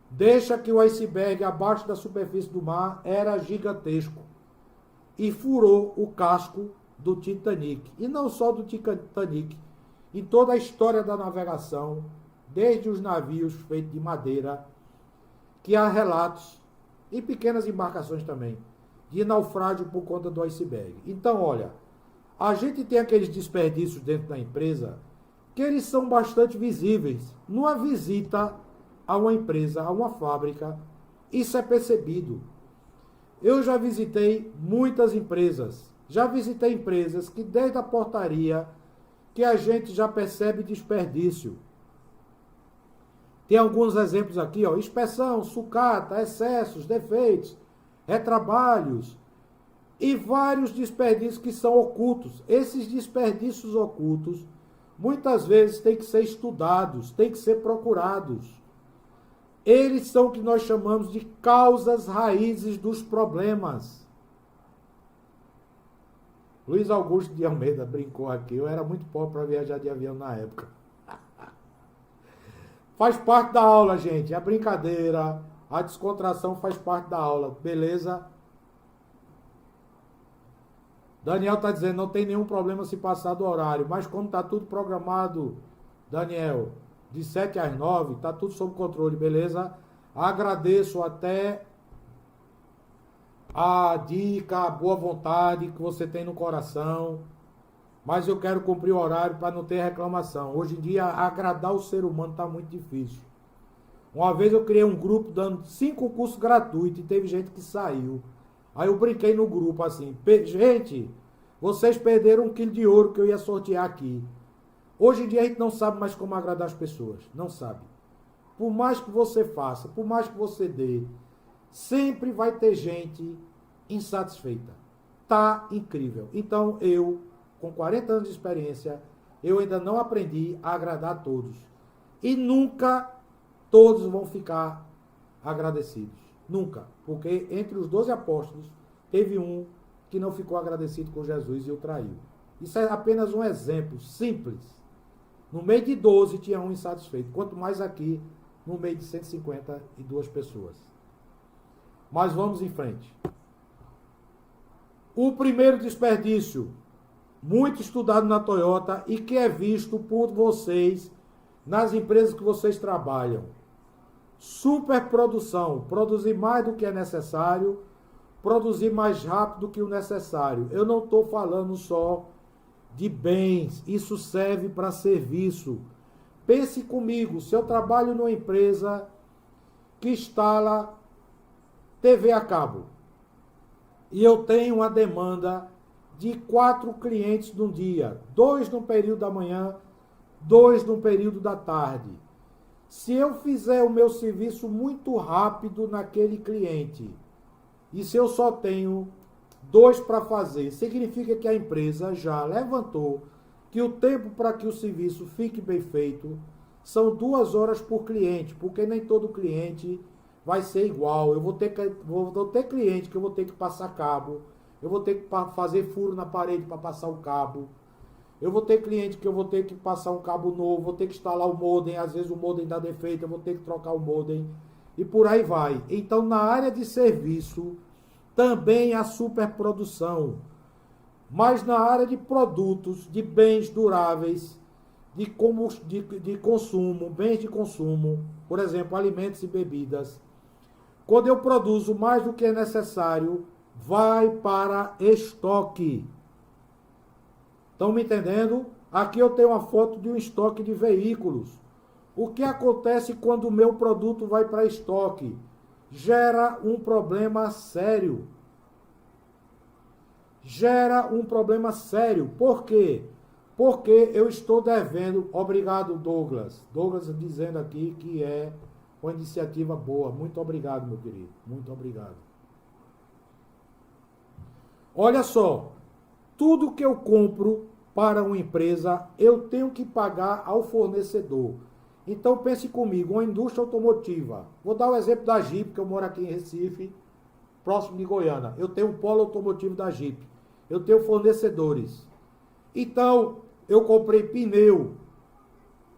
Deixa que o iceberg abaixo da superfície do mar era gigantesco e furou o casco do Titanic. E não só do Titanic, em toda a história da navegação, desde os navios feitos de madeira, que há relatos, e pequenas embarcações também, de naufrágio por conta do iceberg. Então, olha, a gente tem aqueles desperdícios dentro da empresa que eles são bastante visíveis. Numa visita a uma empresa, a uma fábrica, isso é percebido. Eu já visitei muitas empresas. Já visitei empresas que desde a portaria que a gente já percebe desperdício. Tem alguns exemplos aqui, ó, inspeção, sucata, excessos, defeitos, retrabalhos e vários desperdícios que são ocultos. Esses desperdícios ocultos muitas vezes têm que ser estudados, têm que ser procurados. Eles são o que nós chamamos de causas raízes dos problemas. Luiz Augusto de Almeida brincou aqui, eu era muito pobre para viajar de avião na época. Faz parte da aula, gente, a brincadeira, a descontração faz parte da aula, beleza? Daniel está dizendo, não tem nenhum problema se passar do horário, mas como está tudo programado, Daniel, de 7 às 9, está tudo sob controle, beleza? Agradeço até a dica, a boa vontade que você tem no coração, mas eu quero cumprir o horário para não ter reclamação. Hoje em dia, agradar o ser humano está muito difícil. Uma vez eu criei um grupo dando 5 cursos gratuitos e teve gente que saiu. Aí eu brinquei no grupo assim, gente, vocês perderam 1 quilo de ouro que eu ia sortear aqui. Hoje em dia a gente não sabe mais como agradar as pessoas, não sabe. Por mais que você faça, por mais que você dê, sempre vai ter gente insatisfeita. Tá incrível. Então eu, com 40 anos de experiência, eu ainda não aprendi a agradar a todos. E nunca todos vão ficar agradecidos. Nunca. Porque entre os 12 apóstolos, teve um que não ficou agradecido com Jesus e o traiu. Isso é apenas um exemplo simples. No meio de 12 tinha um insatisfeito. Quanto mais aqui, no meio de 152 pessoas. Mas vamos em frente. O primeiro desperdício, muito estudado na Toyota e que é visto por vocês nas empresas que vocês trabalham. Superprodução, produzir mais do que é necessário, produzir mais rápido do que o necessário. Eu não estou falando só de bens, isso serve para serviço. Pense comigo, se eu trabalho numa empresa que instala TV a cabo. E eu tenho uma demanda de 4 clientes num dia, 2 no período da manhã, 2 no período da tarde. Se eu fizer o meu serviço muito rápido naquele cliente, e se eu só tenho 2 para fazer, significa que a empresa já levantou que o tempo para que o serviço fique bem feito são 2 horas por cliente, porque nem todo cliente vai ser igual. Vou ter cliente que eu vou ter que passar cabo, eu vou ter que fazer furo na parede para passar o cabo, eu vou ter cliente que eu vou ter que passar um cabo novo, vou ter que instalar o modem, às vezes o modem dá defeito, eu vou ter que trocar o modem, e por aí vai. Então, na área de serviço, também há superprodução. Mas na área de produtos, de bens duráveis, de consumo, bens de consumo, por exemplo, alimentos e bebidas, quando eu produzo mais do que é necessário, vai para estoque. Estão me entendendo? Aqui eu tenho uma foto de um estoque de veículos. O que acontece quando o meu produto vai para estoque? Gera um problema sério. Gera um problema sério. Por quê? Porque eu estou devendo. Obrigado, Douglas. Douglas dizendo aqui que é uma iniciativa boa. Muito obrigado, meu querido. Muito obrigado. Olha só. Tudo que eu compro para uma empresa, eu tenho que pagar ao fornecedor. Então pense comigo, uma indústria automotiva. Vou dar o exemplo da Jeep, que eu moro aqui em Recife, próximo de Goiânia. Eu tenho um polo automotivo da Jeep. Eu tenho fornecedores. Então, eu comprei pneu.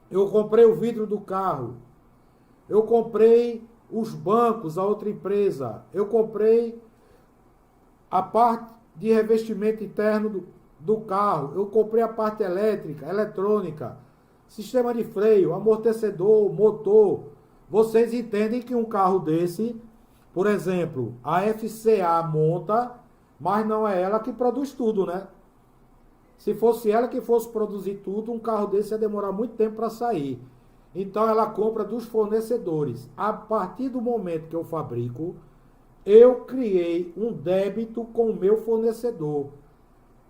Eu comprei o vidro do carro. Eu comprei os bancos, a outra empresa. Eu comprei a parte de revestimento interno do carro. Eu comprei a parte elétrica, eletrônica, sistema de freio, amortecedor, motor. Vocês entendem que um carro desse, por exemplo, a FCA monta, mas não é ela que produz tudo, né? Se fosse ela que fosse produzir tudo, um carro desse ia demorar muito tempo para sair. Então ela compra dos fornecedores. A partir do momento que eu fabrico, eu criei um débito com o meu fornecedor.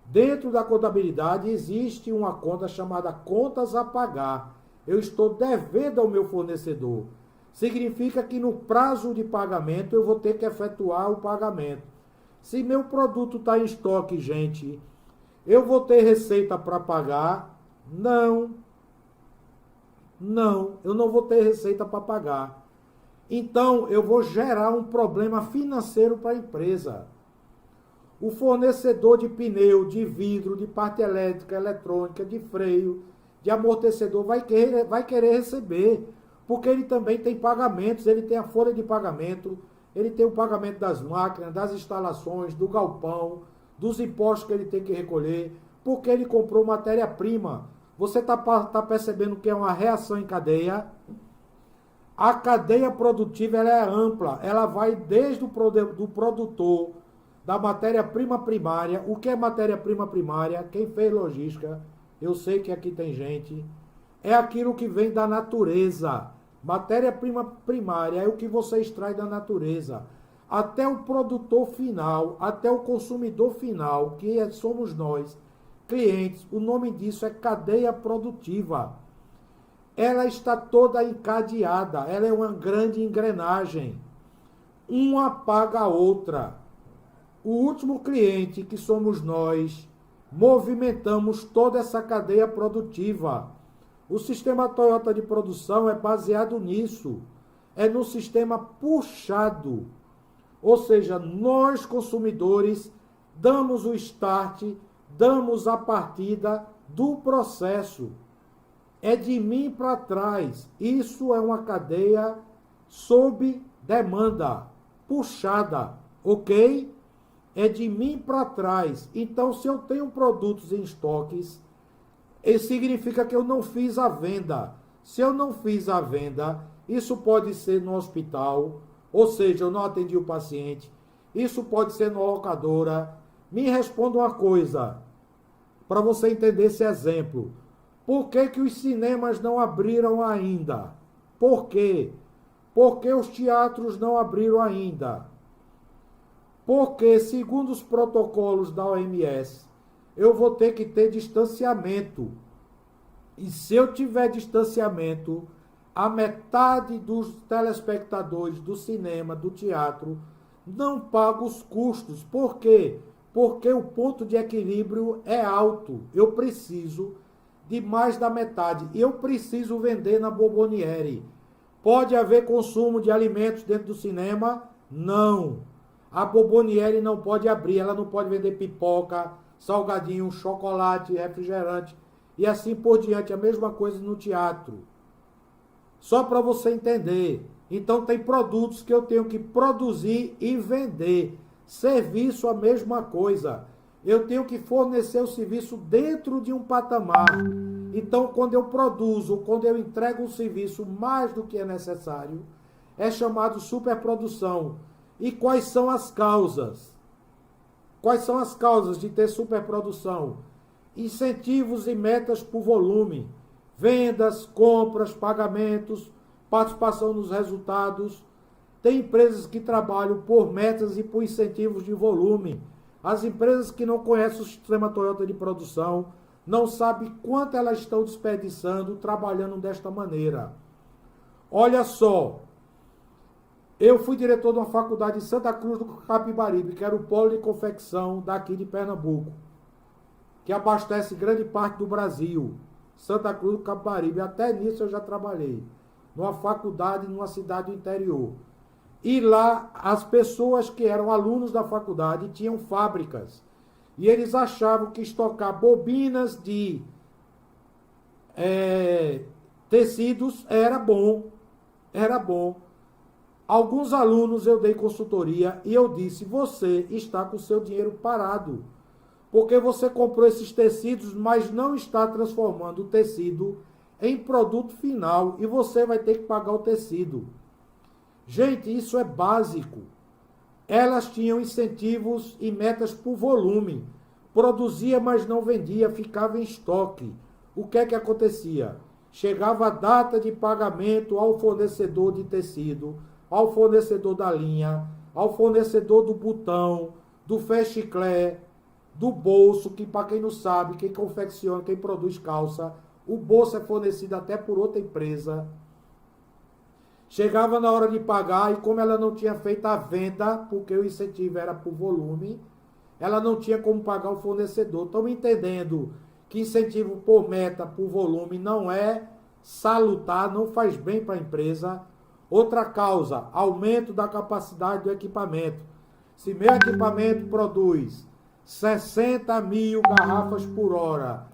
Dentro da contabilidade existe uma conta chamada contas a pagar. Eu estou devendo ao meu fornecedor. Significa que no prazo de pagamento eu vou ter que efetuar o pagamento. Se meu produto está em estoque, gente, eu vou ter receita para pagar? Não. Não, eu não vou ter receita para pagar. Então, eu vou gerar um problema financeiro para a empresa. O fornecedor de pneu, de vidro, de parte elétrica, eletrônica, de freio, de amortecedor, vai querer receber, porque ele também tem pagamentos, ele tem a folha de pagamento, ele tem o pagamento das máquinas, das instalações, do galpão, dos impostos que ele tem que recolher, porque ele comprou matéria-prima. Você está percebendo que é uma reação em cadeia? A cadeia produtiva ela é ampla, ela vai desde o do produtor, da matéria-prima primária. O que é matéria-prima primária? Quem fez logística, eu sei que aqui tem gente, é aquilo que vem da natureza. Matéria-prima primária é o que você extrai da natureza. Até o produtor final, até o consumidor final, que somos nós, clientes, o nome disso é cadeia produtiva. Ela está toda encadeada, ela é uma grande engrenagem. Uma paga a outra. O último cliente, que somos nós, movimentamos toda essa cadeia produtiva. O sistema Toyota de produção é baseado nisso. É no sistema puxado. Ou seja, nós consumidores damos o start, damos a partida do processo. É de mim para trás. Isso é uma cadeia sob demanda, puxada, ok? É de mim para trás. Então, se eu tenho produtos em estoques, isso significa que eu não fiz a venda. Se eu não fiz a venda, isso pode ser no hospital, ou seja, eu não atendi o paciente. Isso pode ser na locadora. Me responda uma coisa, para você entender esse exemplo. Por que os cinemas não abriram ainda? Por quê? Porque os teatros não abriram ainda. Porque, segundo os protocolos da OMS, eu vou ter que ter distanciamento. E se eu tiver distanciamento, a metade dos telespectadores do cinema, do teatro, não paga os custos. Por quê? Porque o ponto de equilíbrio é alto. Eu preciso de mais da metade. Eu preciso vender na Bomboniere. Pode haver consumo de alimentos dentro do cinema? Não. A Bomboniere não pode abrir, ela não pode vender pipoca, salgadinho, chocolate, refrigerante e assim por diante. A mesma coisa no teatro. Só para você entender. Então tem produtos que eu tenho que produzir e vender. Serviço, a mesma coisa. Eu tenho que fornecer o serviço dentro de um patamar. Então, quando eu produzo, quando eu entrego um serviço mais do que é necessário, é chamado superprodução. E quais são as causas? Quais são as causas de ter superprodução? Incentivos e metas por volume. Vendas, compras, pagamentos, participação nos resultados. Tem empresas que trabalham por metas e por incentivos de volume. As empresas que não conhecem o sistema Toyota de produção não sabem quanto elas estão desperdiçando trabalhando desta maneira. Olha só, eu fui diretor de uma faculdade em Santa Cruz do Capibaribe, que era o polo de confecção daqui de Pernambuco, que abastece grande parte do Brasil. Santa Cruz do Capibaribe, até nisso eu já trabalhei, numa faculdade, numa cidade do interior. E lá, as pessoas que eram alunos da faculdade tinham fábricas. E eles achavam que estocar bobinas de tecidos era bom. Era bom. Alguns alunos eu dei consultoria e eu disse, você está com o seu dinheiro parado. Porque você comprou esses tecidos, mas não está transformando o tecido em produto final. E você vai ter que pagar o tecido. Gente, isso é básico. Elas tinham incentivos e metas por volume. Produzia, mas não vendia, ficava em estoque. O que é que acontecia? Chegava a data de pagamento ao fornecedor de tecido, ao fornecedor da linha, ao fornecedor do botão, do fechiclé, do bolso, que para quem não sabe, quem confecciona, quem produz calça, o bolso é fornecido até por outra empresa. Chegava na hora de pagar e como ela não tinha feito a venda, porque o incentivo era por volume, ela não tinha como pagar o fornecedor. Estão me entendendo que incentivo por meta, por volume, não é salutar, não faz bem para a empresa. Outra causa, aumento da capacidade do equipamento. Se meu equipamento produz 60 mil garrafas por hora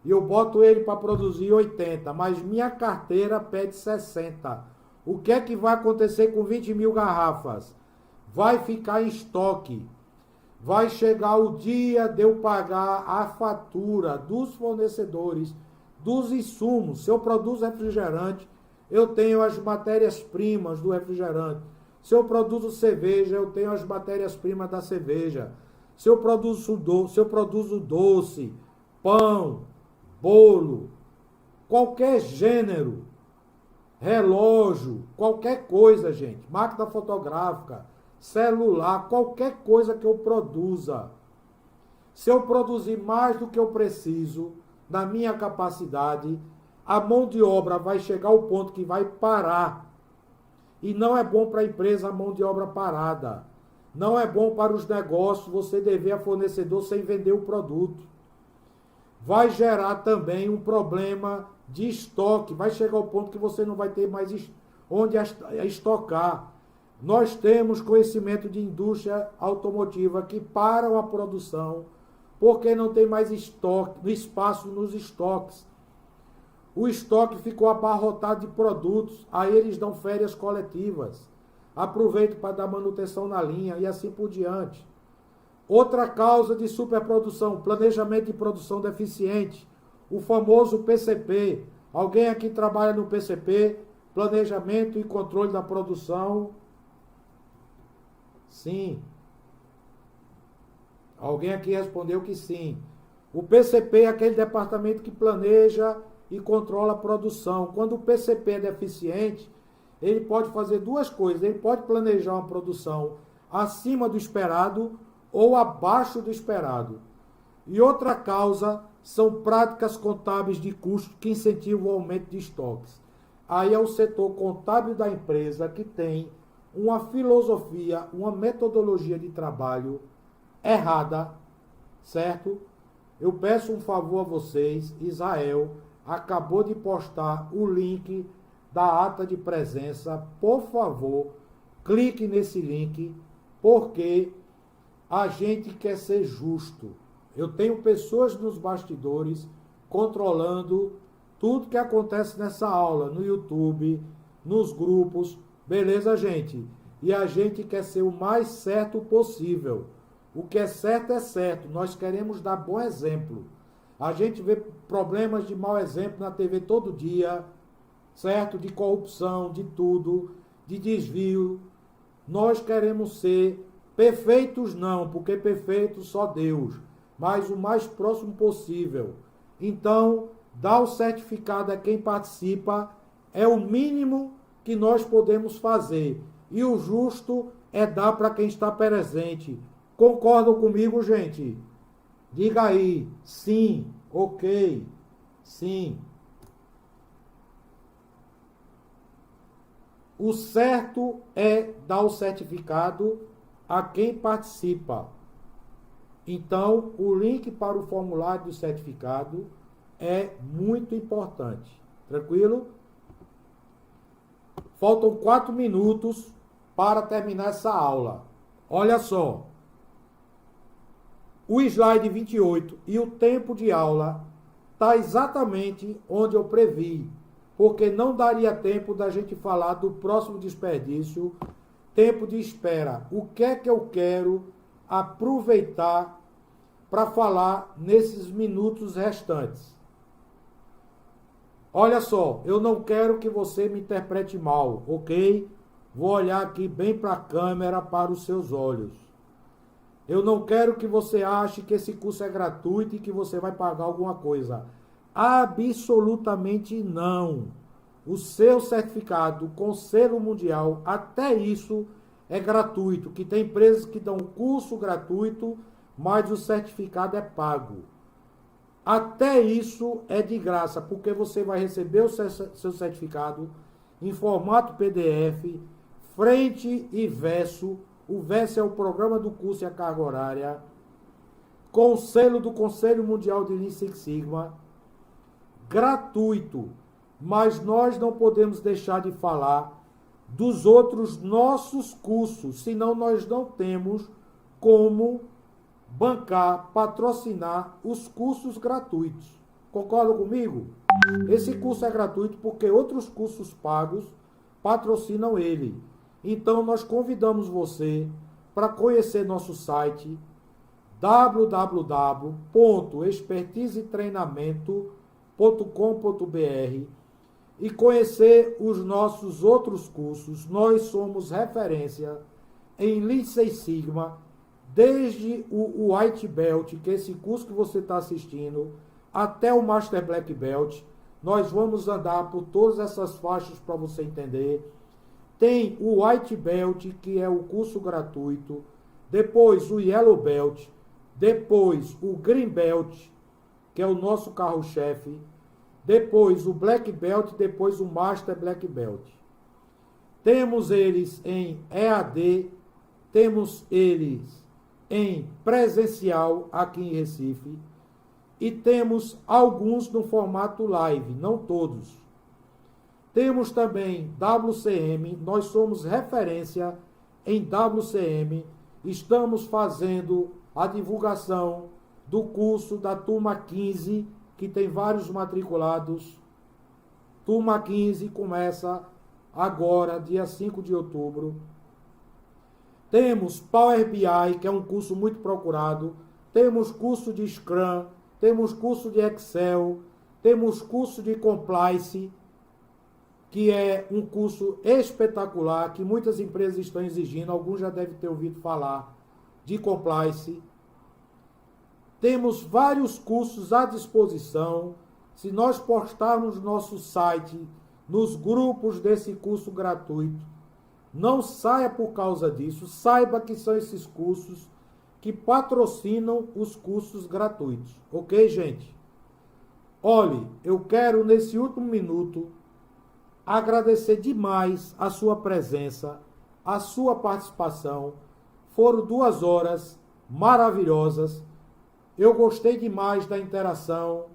e eu boto ele para produzir 80, mas minha carteira pede 60, o que é que vai acontecer com 20 mil garrafas? Vai ficar em estoque. Vai chegar o dia de eu pagar a fatura dos fornecedores, dos insumos. Se eu produzo refrigerante, eu tenho as matérias-primas do refrigerante. Se eu produzo cerveja, eu tenho as matérias-primas da cerveja. Se eu produzo doce, pão, bolo, qualquer gênero, relógio, qualquer coisa, gente, máquina fotográfica, celular, qualquer coisa que eu produza. Se eu produzir mais do que eu preciso, na minha capacidade, a mão de obra vai chegar ao ponto que vai parar. E não é bom para a empresa a mão de obra parada. Não é bom para os negócios você dever a fornecedor sem vender o produto. Vai gerar também um problema de estoque. Vai chegar ao ponto que você não vai ter mais onde estocar. Nós temos conhecimento de indústria automotiva que param a produção porque não tem mais estoque, espaço nos estoques. O estoque ficou abarrotado de produtos, aí eles dão férias coletivas. Aproveitam para dar manutenção na linha e assim por diante. Outra causa de superprodução, planejamento de produção deficiente, o famoso PCP. Alguém aqui trabalha no PCP, planejamento e controle da produção? Sim. Alguém aqui respondeu que sim. O PCP é aquele departamento que planeja e controla a produção. Quando o PCP é deficiente, ele pode fazer duas coisas. Ele pode planejar uma produção acima do esperado ou abaixo do esperado. E outra causa são práticas contábeis de custo que incentivam o aumento de estoques. Aí é o setor contábil da empresa que tem uma filosofia, uma metodologia de trabalho errada, certo? Eu peço um favor a vocês, Israel acabou de postar o link da ata de presença. Por favor, clique nesse link, porque a gente quer ser justo. Eu tenho pessoas nos bastidores controlando tudo que acontece nessa aula, no YouTube, nos grupos, beleza, gente? E a gente quer ser o mais certo possível. O que é certo, nós queremos dar bom exemplo. A gente vê problemas de mau exemplo na TV todo dia, certo? De corrupção, de tudo, de desvio. Nós queremos ser perfeitos não, porque perfeito só Deus, mas o mais próximo possível. Então, dar o certificado a quem participa é o mínimo que nós podemos fazer. E o justo é dar para quem está presente. Concordam comigo, gente? Diga aí, sim, ok, sim. O certo é dar o certificado a quem participa. Então, o link para o formulário do certificado é muito importante. Tranquilo? Faltam 4 minutos para terminar essa aula. Olha só. O slide 28 e o tempo de aula está exatamente onde eu previ, porque não daria tempo da gente falar do próximo desperdício, tempo de espera. O que é que eu quero aproveitar para falar nesses minutos restantes? Olha só, eu não quero que você me interprete mal, ok? Vou olhar aqui bem para a câmera, para os seus olhos. Eu não quero que você ache que esse curso é gratuito e que você vai pagar alguma coisa. Absolutamente não. O seu certificado com selo mundial, até isso é gratuito. Que tem empresas que dão curso gratuito, mas o certificado é pago. Até isso é de graça, porque você vai receber o seu certificado em formato PDF, frente e verso. O verso é o programa do curso e a carga horária, com o selo do Conselho Mundial de Lean Six Sigma, gratuito. Mas nós não podemos deixar de falar dos outros nossos cursos, senão nós não temos como bancar, patrocinar os cursos gratuitos. Concordam comigo? Esse curso é gratuito porque outros cursos pagos patrocinam ele. Então, nós convidamos você para conhecer nosso site www.expertisetreinamento.com.br e conhecer os nossos outros cursos. Nós somos referência em Lean Six Sigma, desde o White Belt, que é esse curso que você está assistindo, até o Master Black Belt. Nós vamos andar por todas essas faixas para você entender. Tem o White Belt, que é o curso gratuito, depois o Yellow Belt, depois o Green Belt, que é o nosso carro-chefe, depois o Black Belt, depois o Master Black Belt. Temos eles em EAD, temos eles em presencial aqui em Recife e temos alguns no formato live, não todos. Temos também WCM, nós somos referência em WCM, estamos fazendo a divulgação do curso da turma 15, que tem vários matriculados. Turma 15 começa agora, dia 5 de outubro. Temos Power BI, que é um curso muito procurado. Temos curso de Scrum, temos curso de Excel, temos curso de Compliance, que é um curso espetacular, que muitas empresas estão exigindo, alguns já devem ter ouvido falar de Compliance. Temos vários cursos à disposição. Se nós postarmos no nosso site, nos grupos desse curso gratuito, Não saia por causa disso. Saiba que são esses cursos que patrocinam os cursos gratuitos. Ok, gente? Olhe, eu quero nesse último minuto agradecer demais a sua presença, a sua participação. Foram 2 horas maravilhosas. Eu gostei demais da interação,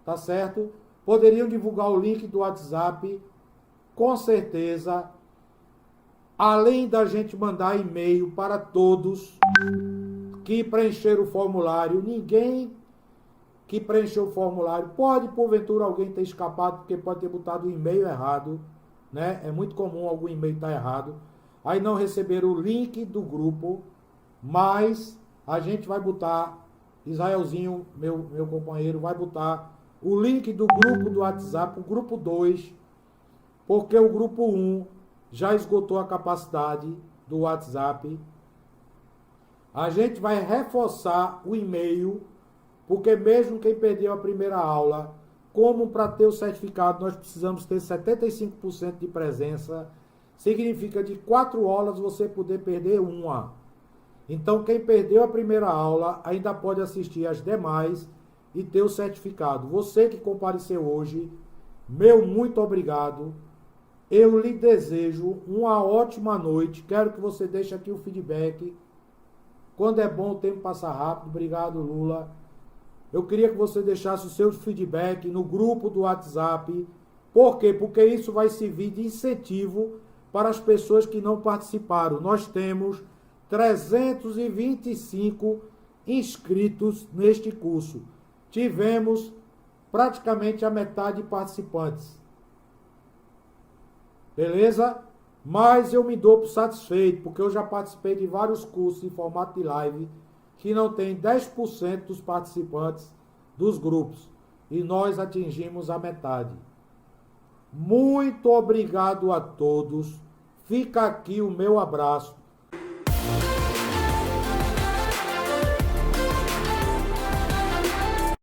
tá certo? Poderiam divulgar o link do WhatsApp, com certeza. Além da gente mandar e-mail para todos que preencheram o formulário, ninguém que preencheu o formulário, pode porventura alguém ter escapado, porque pode ter botado o e-mail errado, né? É muito comum algum e-mail estar errado. Aí não receberam o link do grupo, mas a gente vai botar, Israelzinho, meu companheiro, vai botar o link do grupo do WhatsApp, o grupo 2, porque o grupo 1 já esgotou a capacidade do WhatsApp. A gente vai reforçar o e-mail, porque mesmo quem perdeu a primeira aula, como para ter o certificado nós precisamos ter 75% de presença, significa de 4 aulas você poder perder uma. Então quem perdeu a primeira aula ainda pode assistir as demais e ter o certificado. Você que compareceu hoje, meu muito obrigado. Eu lhe desejo uma ótima noite. Quero que você deixe aqui o feedback. Quando é bom, o tempo passa rápido. Obrigado, Lula. Eu queria que você deixasse o seu feedback no grupo do WhatsApp. Por quê? Porque isso vai servir de incentivo para as pessoas que não participaram. Nós temos 325 inscritos neste curso. Tivemos praticamente a metade de participantes. Beleza? Mas eu me dou por satisfeito, porque eu já participei de vários cursos em formato de live que não tem 10% dos participantes dos grupos. E nós atingimos a metade. Muito obrigado a todos. Fica aqui o meu abraço.